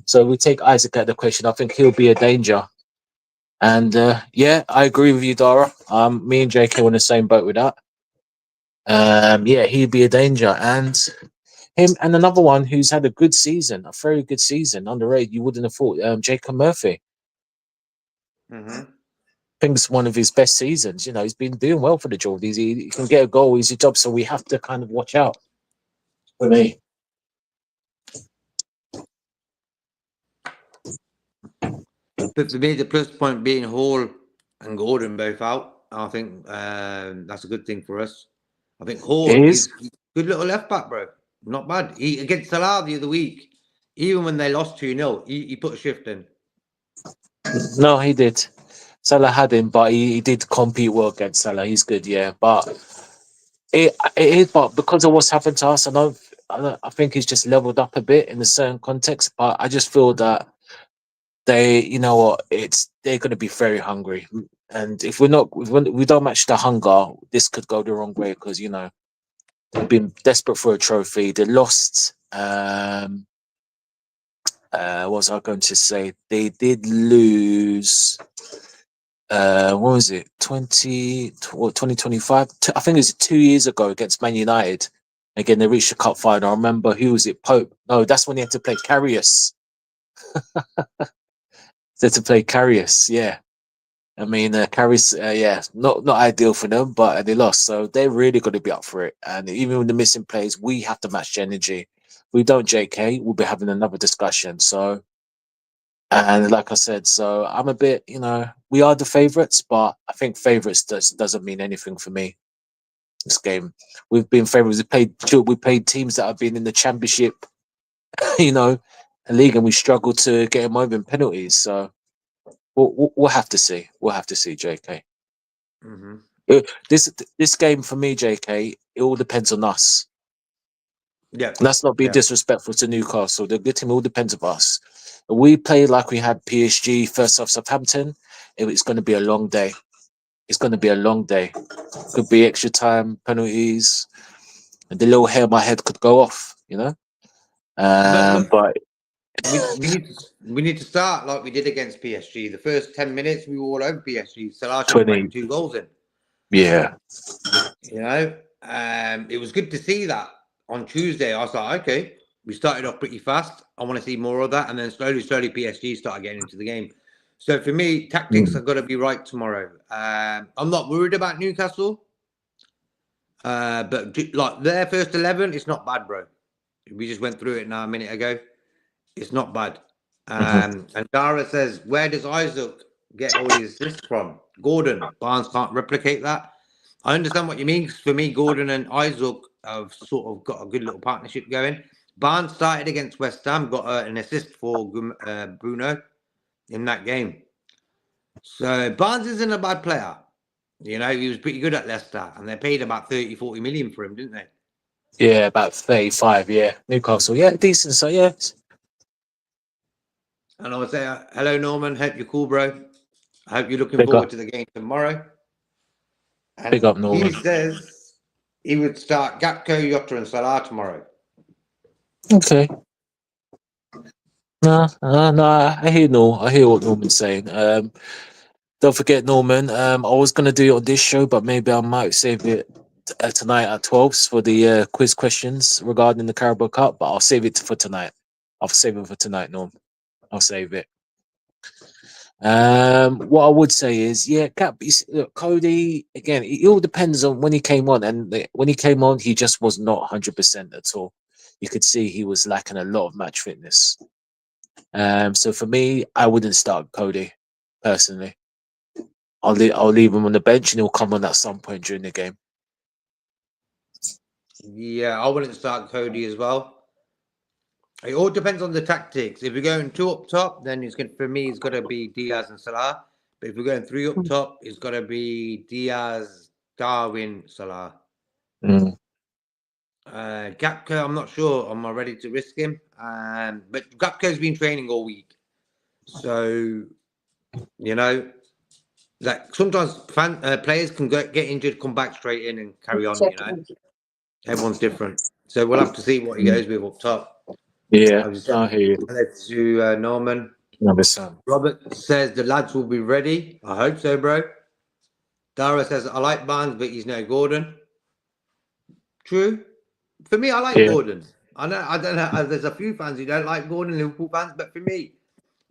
So we take Isaac out of the question. I think he'll be a danger. And yeah, I agree with you, Dara. Me and JK were in the same boat with that. Yeah, he'd be a danger, and him and another one who's had a good season, a very good season, underrated. You wouldn't have thought Jacob Murphy. Mm-hmm. I think it's one of his best seasons. He's been doing well for the Geordies. He can get a goal, easy job. So we have to kind of watch out for me. But for me, the plus point being Hall and Gordon both out, I think that's a good thing for us. I think Hall It is is. a good little left back, bro. Not bad. He against Salah the other week. Even when they lost 2-0, he put a shift in. No, he did. Salah had him, but he did compete well against Salah. He's good, yeah. But it is, but because of what's happened to us, I think he's just leveled up a bit in a certain context. But I just feel that they, you know what, they're going to be very hungry, and if we don't match the hunger, this could go the wrong way because they've been desperate for a trophy. They lost. What was I going to say? They did lose. What was it? 2025? I think it was 2 years ago against Man United. Again, they reached the cup final. I remember, who was it? Pope. No, that's when they had to play Karius. They had to play Karius, yeah. I mean, Karius, yeah, not ideal for them, but they lost. So they're really going to be up for it. And even with the missing players, we have to match the energy. If we don't, JK, we'll be having another discussion. So, and like I said, so I'm a bit, we are the favourites, but I think favourites doesn't mean anything for me. This game, we've been favourites. We played teams that have been in the Championship, league, and we struggled to get them over in penalties. So we'll have to see. We'll have to see, JK. Mm-hmm. This game for me, JK, it all depends on us. Yeah, let's not be disrespectful to Newcastle. The good team all depends on us. We play like we had PSG first off Southampton. It's going to be a long day. It's going to be a long day. Could be extra time, penalties, and the little hair on my head could go off. But we need to start like we did against PSG. The first 10 minutes we were all over PSG. Salah 20 2 goals in. Yeah. It was good to see that on Tuesday. I was like, okay, we started off pretty fast. I want to see more of that. And then slowly PSG started getting into the game. So for me, tactics have got to be right tomorrow. I'm not worried about Newcastle. But like their first 11, it's not bad, bro. We just went through it now a minute ago. It's not bad. And Dara says, where does Isaac get all his assists from? Gordon. Barnes can't replicate that. I understand what you mean. 'Cause for me, Gordon and Isaac have sort of got a good little partnership going. Barnes started against West Ham, got an assist for Bruno in that game. So Barnes isn't a bad player. He was pretty good at Leicester, and they paid about 30-40 million for him, didn't they? Yeah, about 35, yeah. Newcastle, yeah, decent. So, yeah. And I would say, hello, Norman. Hope you're cool, bro. I hope you're looking Big forward up. to the game tomorrow. And Big up, Norman. he says he would start Gakpo, Jota, and Salah tomorrow. Okay. No, I hear what Norman's saying. Don't forget, Norman. I was gonna do it on this show, but maybe I might save it tonight at 12 for the quiz questions regarding the Carabao Cup. But I'll save it for tonight. I'll save it for tonight, Norm. I'll save it. What I would say is, yeah, look, Cody. Again, it all depends on when he came on, and when he came on, he just was not 100% at all. You could see he was lacking a lot of match fitness. So for me, I wouldn't start Cody personally. I'll leave him on the bench, and he'll come on at some point during the game. Yeah, I wouldn't start Cody as well. It all depends on the tactics. If we're going 2 up top, then it's got to be Diaz and Salah. But if we're going 3 up top, it's got to be Diaz, Darwin, Salah. Gakpo, I'm not sure. I'm not ready to risk him. But Gakpo's been training all week. So, like sometimes players can get injured, come back straight in and carry on, Everyone's different. So we'll have to see what he goes with up top. Yeah, I hear you. Let's do Norman. Robert says the lads will be ready. I hope so, bro. Dara says, I like Barnes, but he's no Gordon. True. For me, I like Gordon. I don't know. There's a few fans who don't like Gordon, Liverpool fans, but for me,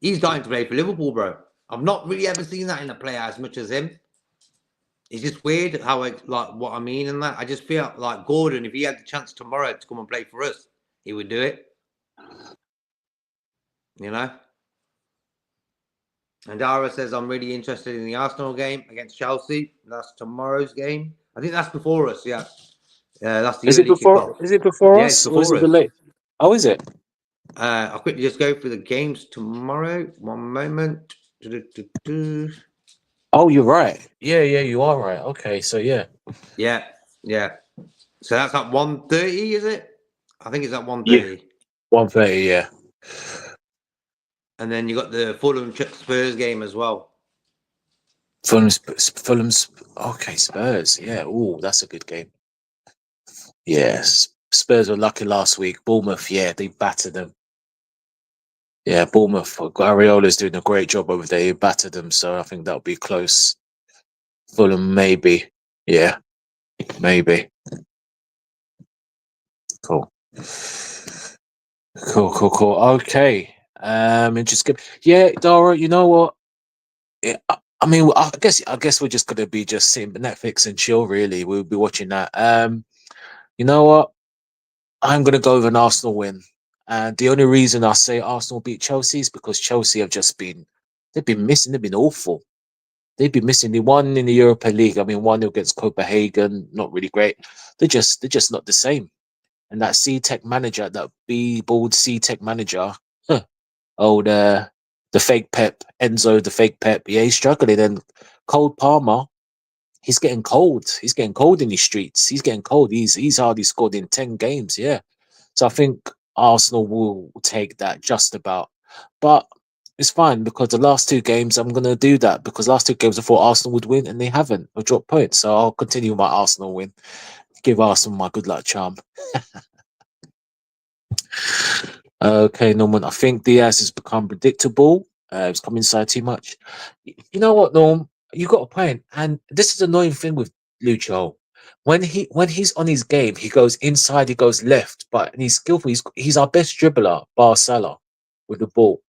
he's dying to play for Liverpool, bro. I've not really ever seen that in a player as much as him. It's just weird how what I mean and that. I just feel like Gordon, if he had the chance tomorrow to come and play for us, he would do it. And Dara says, I'm really interested in the Arsenal game against Chelsea. That's tomorrow's game. I think that's before us, yeah. That's the Is it before us? Yeah, it's Or is it the late? Oh, is it? I'll quickly just go through the games tomorrow. One moment. Do-do-do-do. Oh, you're right. Yeah, you are right. Okay, so yeah. Yeah. So that's at 1:30, is it? I think it's at 1:30. 1:30, yeah. And then you got the Fulham Spurs game as well. Fulham's okay, Spurs. Yeah, oh, that's a good game. Yes. Spurs were lucky last week. Bournemouth, yeah, they battered them. Yeah, Bournemouth, Guardiola's doing a great job over there. He battered them, so I think that'll be close. Fulham, maybe. Yeah, maybe. Cool. Okay. And just give. Yeah, Dara. You know what? Yeah, I mean, I guess we're just gonna be just sitting Netflix and chill. Really, we'll be watching that. You know what? I'm gonna go with an Arsenal win, and the only reason I say Arsenal beat Chelsea is because Chelsea have just they've been missing. They've been awful. They've been missing. They won in the Europa League. I mean, one against Copenhagen, not really great. They're just not the same. And that C-Tech manager, that B-balled C-Tech manager, the fake Pep, Enzo, the fake Pep, yeah, he's struggling. And Cole Palmer, he's getting cold. He's getting cold in these streets. He's getting cold. He's hardly scored in 10 games, yeah. So I think Arsenal will take that just about. But it's fine because the last two games, I'm going to do that because last two games I thought Arsenal would win and they haven't. Or dropped points. So I'll continue my Arsenal win. Give Arsenal my good luck charm. Okay, Norman. I think Diaz has become predictable. It's come inside too much. You know what, Norm? You got a point. And this is the annoying thing with Lucho. When he's on his game, he goes inside, he goes left, but and he's skillful. He's our best dribbler, bar Salah, with the ball.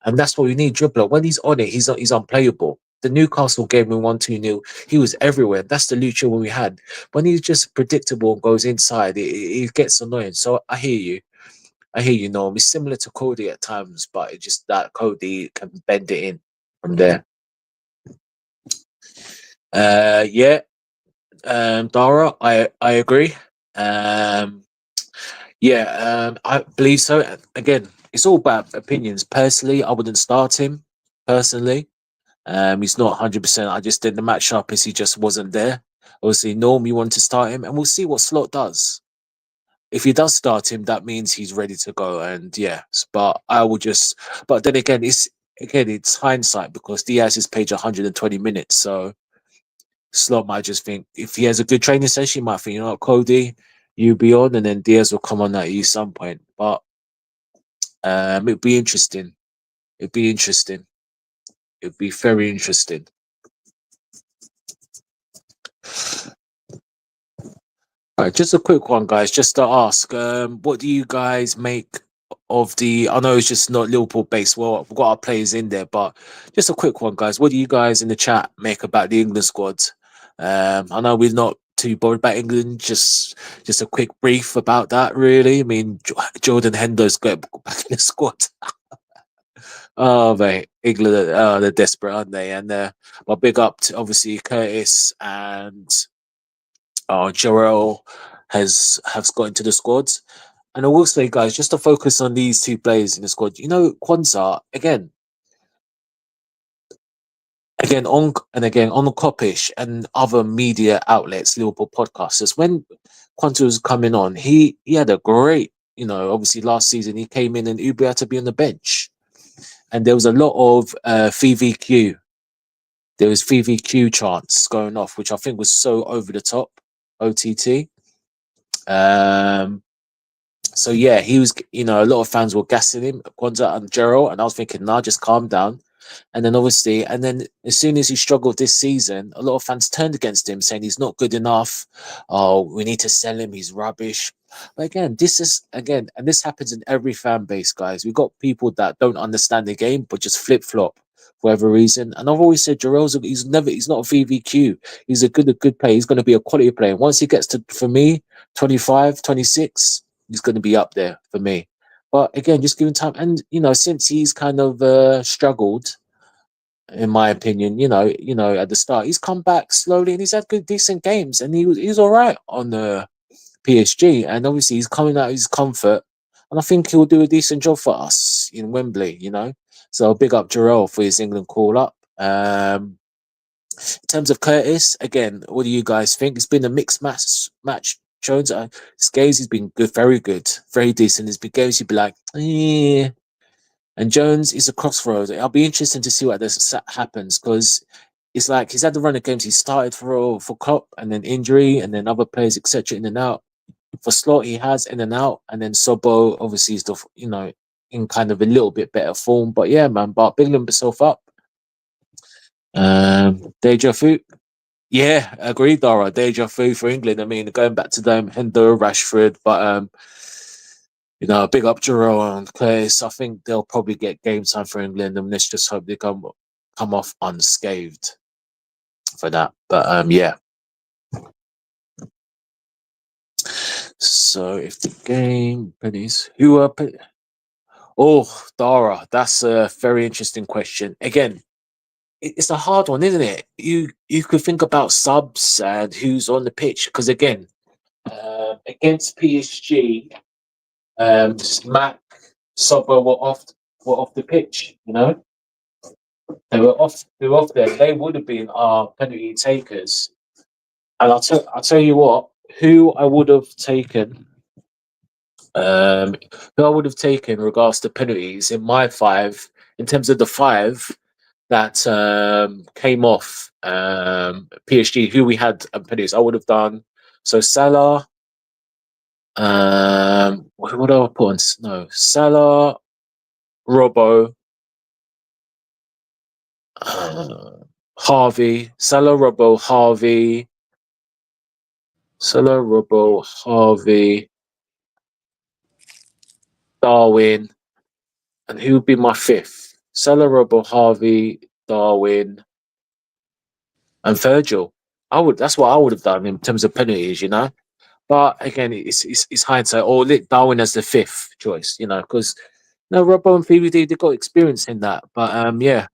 And that's what we need, dribbler. When he's on it, he's unplayable. The Newcastle game we won 2-0, he was everywhere. That's the Lucho when we had. When he's just predictable and goes inside, it gets annoying. So I hear you. Norm. It's similar to Cody at times, but it's just that Cody can bend it in from there. Dara, I agree. I believe so. Again, it's all about opinions. Personally, I wouldn't start him. Personally, he's not 100%. I just did the match up as he just wasn't there. Obviously, Norm, you want to start him, and we'll see what Slot does. If he does start him, that means he's ready to go. And but I will just. But then again, it's hindsight because Diaz has played 120 minutes, so Slot might just think if he has a good training session, he might think, you know what, Cody, you be on, and then Diaz will come on at you some point. But it'd be interesting. It'd be very interesting. All right, just a quick one, guys. Just to ask, what do you guys make of the? I know it's just not Liverpool based. Well, we've got our players in there, but just a quick one, guys. What do you guys in the chat make about the England squad? I know we're not too bothered about England. Just a quick brief about that, really. I mean, Jordan Hendo's got back in the squad. Oh, mate, England, they're desperate, aren't they? And well, big up to obviously Curtis and Jarrell have got into the squads. And I will say, guys, just to focus on these two players in the squad, you know, Kwanzaa, again on the Kopish and other media outlets, Liverpool podcasters, when Kwanzaa was coming on, he had a great, obviously last season he came in and Uber had to be on the bench. And there was a lot of VVQ. There was VVQ chants going off, which I think was so over the top, OTT. So yeah, he was, a lot of fans were gassing him, Kwanzaa and Gerald, and I was thinking, nah, just calm down. And then as soon as he struggled this season, a lot of fans turned against him, saying he's not good enough. Oh, we need to sell him. He's rubbish. But again, and this happens in every fan base, guys. We've got people that don't understand the game, but just flip flop for whatever reason. And I've always said he's not a VVQ. He's a good player. He's going to be a quality player. Once he gets to, for me, 25, 26, he's going to be up there for me. But again, just giving time. And, since he's kind of struggled, in my opinion, at the start, he's come back slowly and he's had good, decent games. And he was all right on the PSG. And obviously, he's coming out of his comfort. and I think he'll do a decent job for us in Wembley. So big up Jarrell for his England call up. In terms of Curtis, again, what do you guys think? It's been a mixed match. Jones, his games he's been good, very decent. There's been games you'd be like, yeah. And Jones is a crossroads. I'll be interested to see what this happens because it's like he's had the run of games. He started for Klopp and then injury and then other players, etc. in and out. For Slot, he has in and out, and then Sobo obviously is in kind of a little bit better form. But yeah, man, but building himself up. Deja vu. Yeah, agreed, Dara. Deja vu for England. I mean, going back to them, Hendo, Rashford, but big up Giroud and Claes. I think they'll probably get game time for England, and let's just hope they come off unscathed for that. But yeah. So if the game pennies, who are? Oh, Dara, that's a very interesting question. Again, it's a hard one, isn't it? You could think about subs and who's on the pitch because again, against PSG, Mac, Sobber were off the pitch. They were off there. They would have been our penalty takers. And I'll tell you what, who I would have taken. Who I would have taken in regards to penalties in my five, in terms of the five that came off PSG, who we had penalties, I would have done. So Salah, what do I put on? No, Salah, Robbo, Harvey, Salah, Robbo, Harvey, Salah, Robbo, Harvey, Darwin, and who would be my fifth? Salah, Robbo, Harvey, Darwin, and Virgil. That's what I would have done in terms of penalties, But again, it's hindsight. Or lit Darwin as the fifth choice, because Robbo and PVD, they got experience in that. But yeah,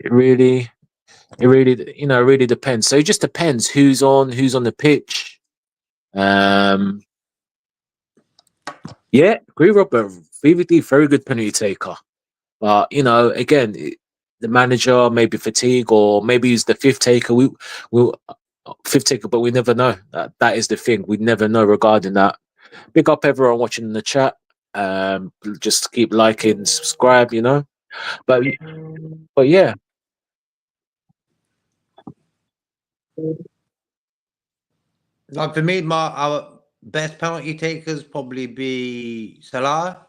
it really really depends. So it just depends who's on the pitch. Yeah, agree, Robert. VVD, very good penalty taker. But again, the manager maybe fatigue or maybe he's the fifth taker. We'll fifth taker, but we never know. That is the thing. We never know regarding that. Big up everyone watching in the chat. Just keep liking, subscribe. But yeah. Like for me, our best penalty takers probably be Salah,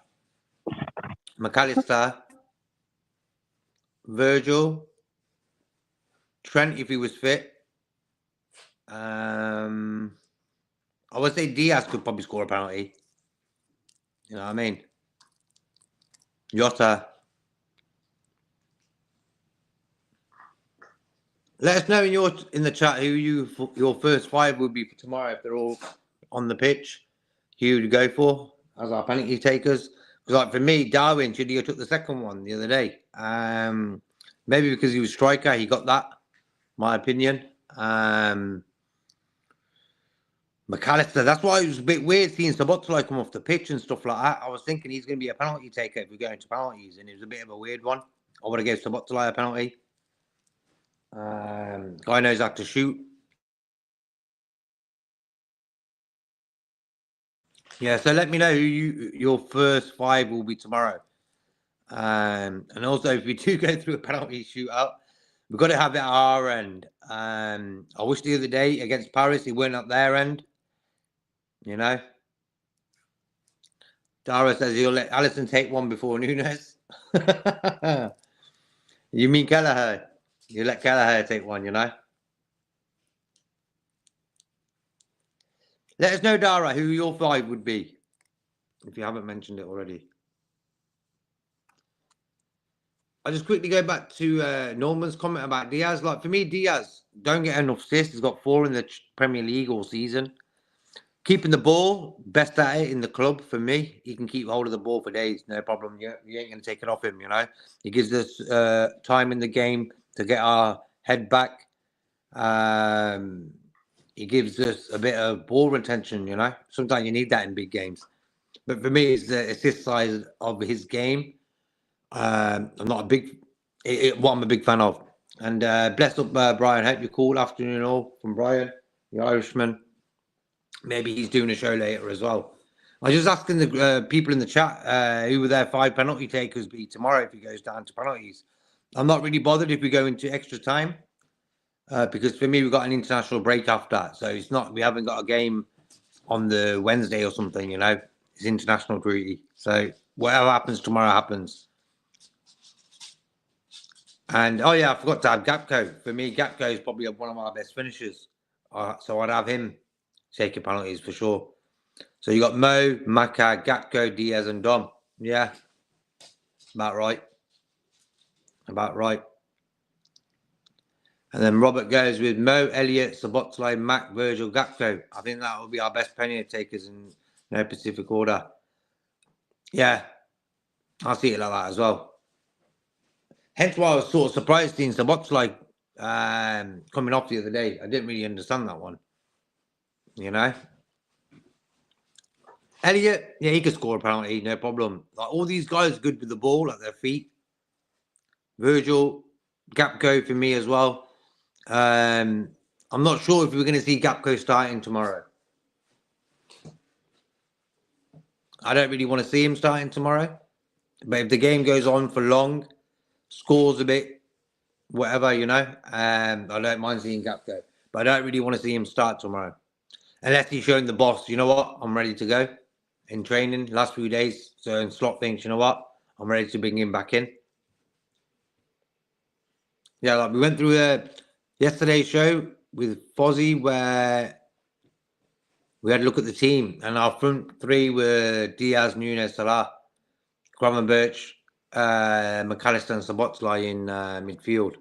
McAllister, Virgil, Trent if he was fit. I would say Diaz could probably score a penalty. You know what I mean? Jota. Let us know in the chat who your first five would be for tomorrow if they're all on the pitch. Who to go for as our penalty takers? Because like for me, Darwin should have took the second one the other day. Maybe because he was striker, he got that. My opinion. McAllister, that's why it was a bit weird seeing Sabotolo come off the pitch and stuff like that. I was thinking he's going to be a penalty taker if we go into penalties, and it was a bit of a weird one. I would have given Sabotolo a penalty. Guy knows how to shoot. Yeah, so let me know who your first five will be tomorrow. And also, if we do go through a penalty shootout, we've got to have it at our end. I wish the other day against Paris, it weren't at their end. Dara says he'll let Alisson take one before Nunes. You mean Kelleher? You let Kelleher take one, Let us know, Dara, who your five would be, if you haven't mentioned it already. I'll just quickly go back to Norman's comment about Diaz. Like, for me, Diaz don't get enough assists. He's got 4 in the Premier League all season. Keeping the ball, best at it in the club for me. He can keep hold of the ball for days, no problem. You ain't going to take it off him, He gives us time in the game to get our head back. He gives us a bit of ball retention, Sometimes you need that in big games. But for me, it's the assist side of his game. I'm not a big, what I'm a big fan of. And bless up, Brian. Hope you're cool. Afternoon all from Brian, the Irishman. Maybe he's doing a show later as well. I was just asking the people in the chat who were their 5 penalty takers be tomorrow if he goes down to penalties. I'm not really bothered if we go into extra time because for me, we've got an international break after that. So it's not, we haven't got a game on the Wednesday or something, you know. It's international duty. So whatever happens tomorrow happens. And oh yeah, I forgot to have Gapco. For me, Gapco is probably one of our best finishers. So I'd have him taking penalties for sure. So you got Mo, Maka, Gapco, Diaz, and Dom. Yeah, about right. About right. And then Robert goes with Mo, Elliott, Szoboszlai, Mac, Virgil, Gapco. I think that will be our best penalty takers in no specific order. Yeah, I'll see it like that as well. Hence why I was sort of surprised seeing Szoboszlai coming off the other day. I didn't really understand that one. You know? Elliott, yeah, he could score a penalty, no problem. Like all these guys good with the ball at their feet. Virgil, Gapco for me as well. I'm not sure if we're going to see Gapco starting tomorrow. I don't really want to see him starting tomorrow. But if the game goes on for long, scores a bit, whatever, you know, I don't mind seeing Gapco. But I don't really want to see him start tomorrow. Unless he's showing the boss, you know what, I'm ready to go. In training, last few days. So in slot thinks, you know what, I'm ready to bring him back in. Yeah, like we went through yesterday's show with Fozzie where we had a look at the team. And our front three were Diaz, Nunes, Salah, Gravenberch, McAllister and Szoboszlai in midfield.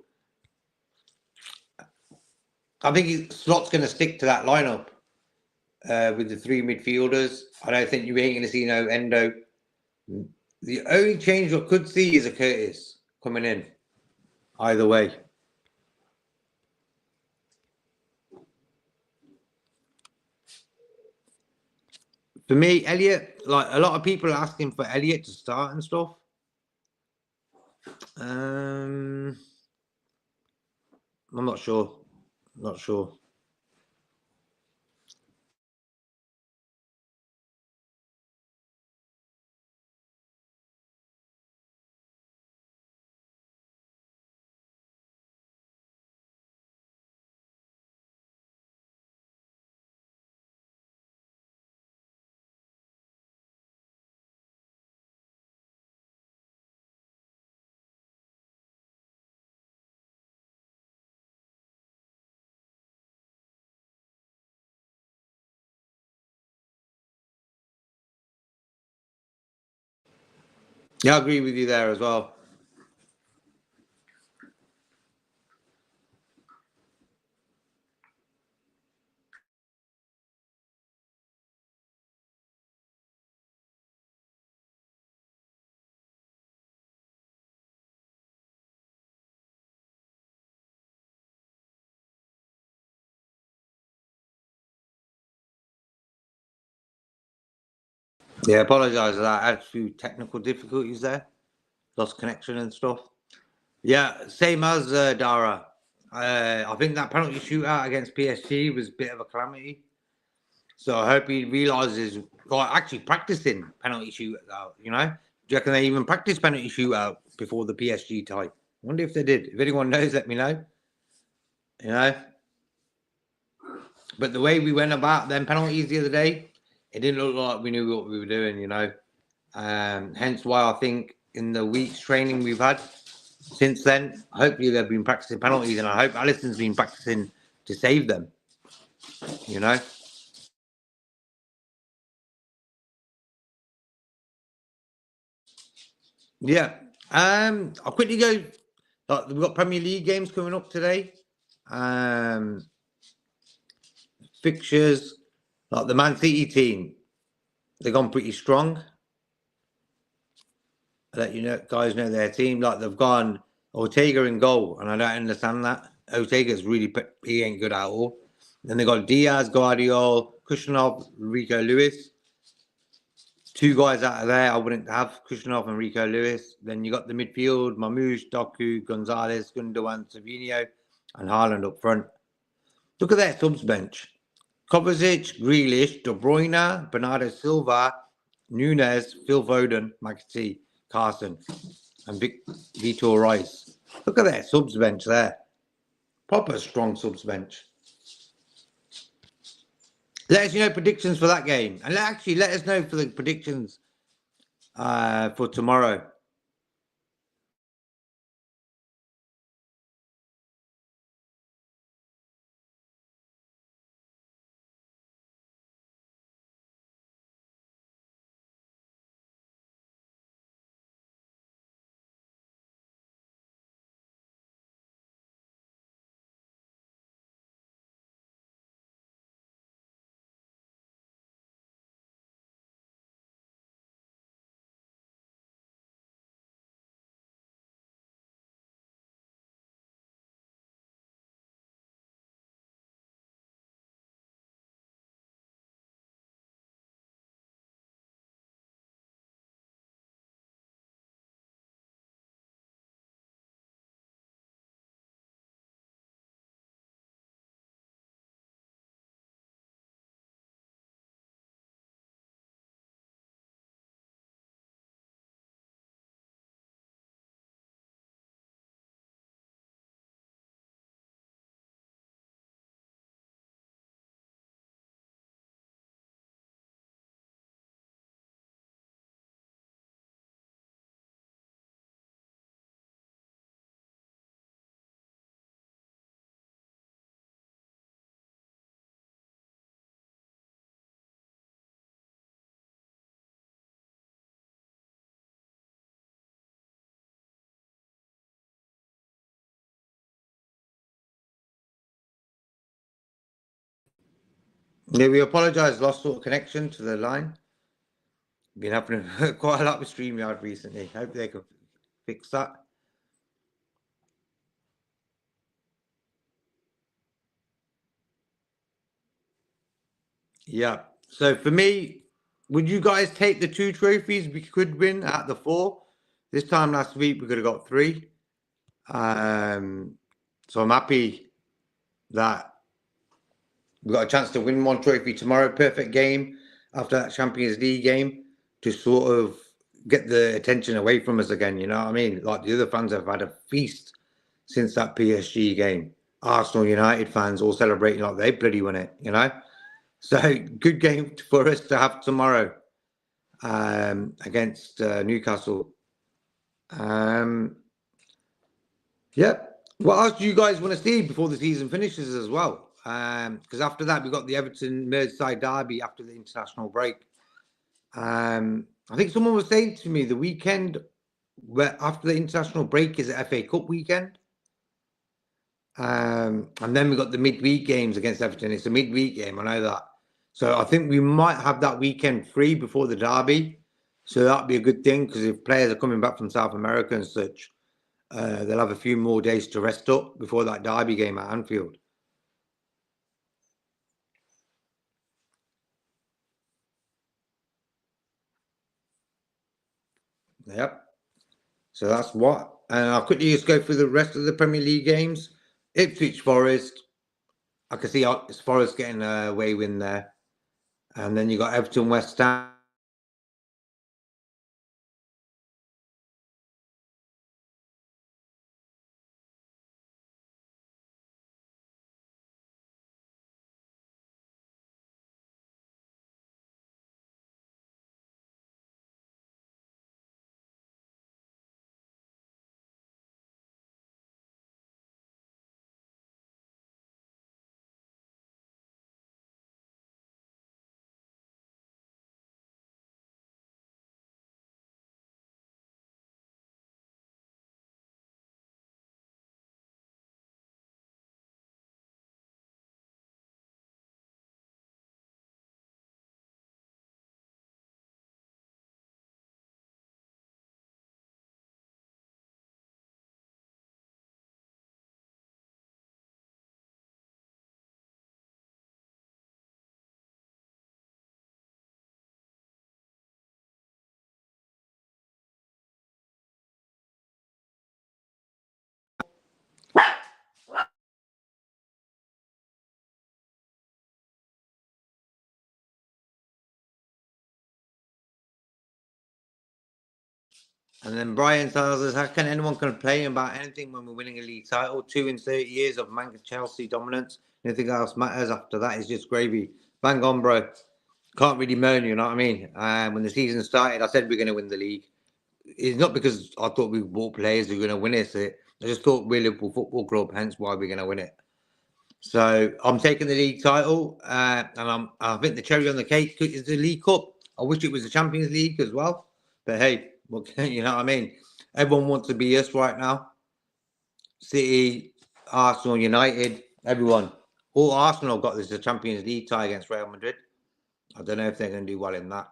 I think Slot's going to stick to that lineup with the 3 midfielders. I don't think you ain't going to see no Endo. The only change I could see is a Curtis coming in. Either way. For me, Elliott, like a lot of people are asking for Elliott to start and stuff. I'm not sure. Not sure. Yeah, I agree with you there as well. Yeah, apologise for that. I had a few technical difficulties there. Lost connection and stuff. Yeah, same as Dara. I think that penalty shootout against PSG was a bit of a calamity. So I hope he realises, like, actually practicing penalty shootout, you know? Do you reckon they even practice penalty shootout before the PSG tie? I wonder if they did. If anyone knows, let me know. You know? But the way we went about them penalties the other day, it didn't look like we knew what we were doing, you know? Hence why I think in the week's training we've had since then, hopefully they've been practicing penalties, and I hope Alisson's been practicing to save them, you know? Yeah. I'll quickly go. Like, we've got Premier League games coming up today. Fixtures, like the Man City team, they've gone pretty strong. I let you know, guys know their team. Like they've gone Ortega in goal, and I don't understand that. Ortega's really, he ain't good at all. Then they got Diaz, Guardiola, Kushnov, Rico Lewis. two guys out of there I wouldn't have, Kushnov and Rico Lewis. Then you got the midfield, Mamouche, Doku, Gonzalez, Gundogan, Savinho, and Haaland up front. Look at their subs bench. Kovacic, Grealish, De Bruyne, Bernardo Silva, Nunes, Phil Foden, McAtee, Carson, and Vitor Rice. Look at their subs bench there. Proper strong subs bench. Let us know predictions for that game. And actually, let us know for the predictions for tomorrow. Yeah, we apologise, lost sort of connection to the line. Been happening quite a lot with StreamYard recently. Hope they can fix that. Yeah. So for me, would you guys take the 2 trophies we could win at the 4? This time last week we could have got 3. So I'm happy that we got a chance to win 1 trophy tomorrow. Perfect game after that Champions League game to sort of get the attention away from us again. You know what I mean? Like the other fans have had a feast since that PSG game. Arsenal, United fans all celebrating like they bloody won it, you know? So good game for us to have tomorrow against Newcastle. Yeah. What else do you guys want to see before the season finishes as well? Because after that, we've got the Everton Merseyside derby after the international break. I think someone was saying to me the weekend where after the international break is the FA Cup weekend. And then we got the midweek games against Everton. It's a midweek game, I know that. So I think we might have that weekend free before the derby. So that'd be a good thing because if players are coming back from South America and such, they'll have a few more days to rest up before that derby game at Anfield. Yep. So that's what. And I'll quickly just go through the rest of the Premier League games. Ipswich Forest. I can see Forest getting a away win there. And then you got Everton West Ham. And then Brian tells us, how can anyone complain about anything when we're winning a league title? 2 in 30 years of Chelsea dominance. Anything else matters after that is just gravy. Bang on, bro. Can't really moan, you know what I mean? When the season started, I said we're going to win the league. It's not because I thought we bought players who were going to win it. I just thought we're Liverpool Football Club, hence why we're going to win it. So I'm taking the league title, and I think the cherry on the cake is the League Cup. I wish it was the Champions League as well, but hey, you know what I mean? Everyone wants to be us right now. City, Arsenal, United, everyone. All Arsenal got this a Champions League tie against Real Madrid. I don't know if they're going to do well in that.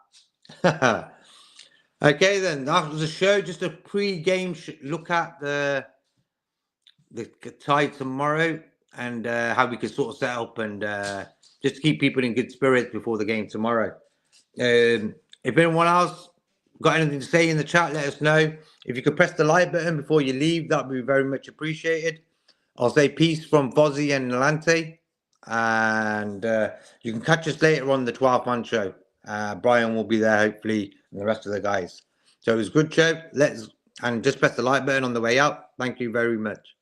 Okay, then that was the show. Just a pre-game look at the tie tomorrow and how we could sort of set up and just to keep people in good spirits before the game tomorrow. If anyone else got anything to say in the chat, let us know. If you could press the like button before you leave, that would be very much appreciated. I'll say peace from Fozzie and Nalante. And you can catch us later on the 12-man show. Brian will be there, hopefully, and the rest of the guys. So it was a good show. And just press the like button on the way out. Thank you very much.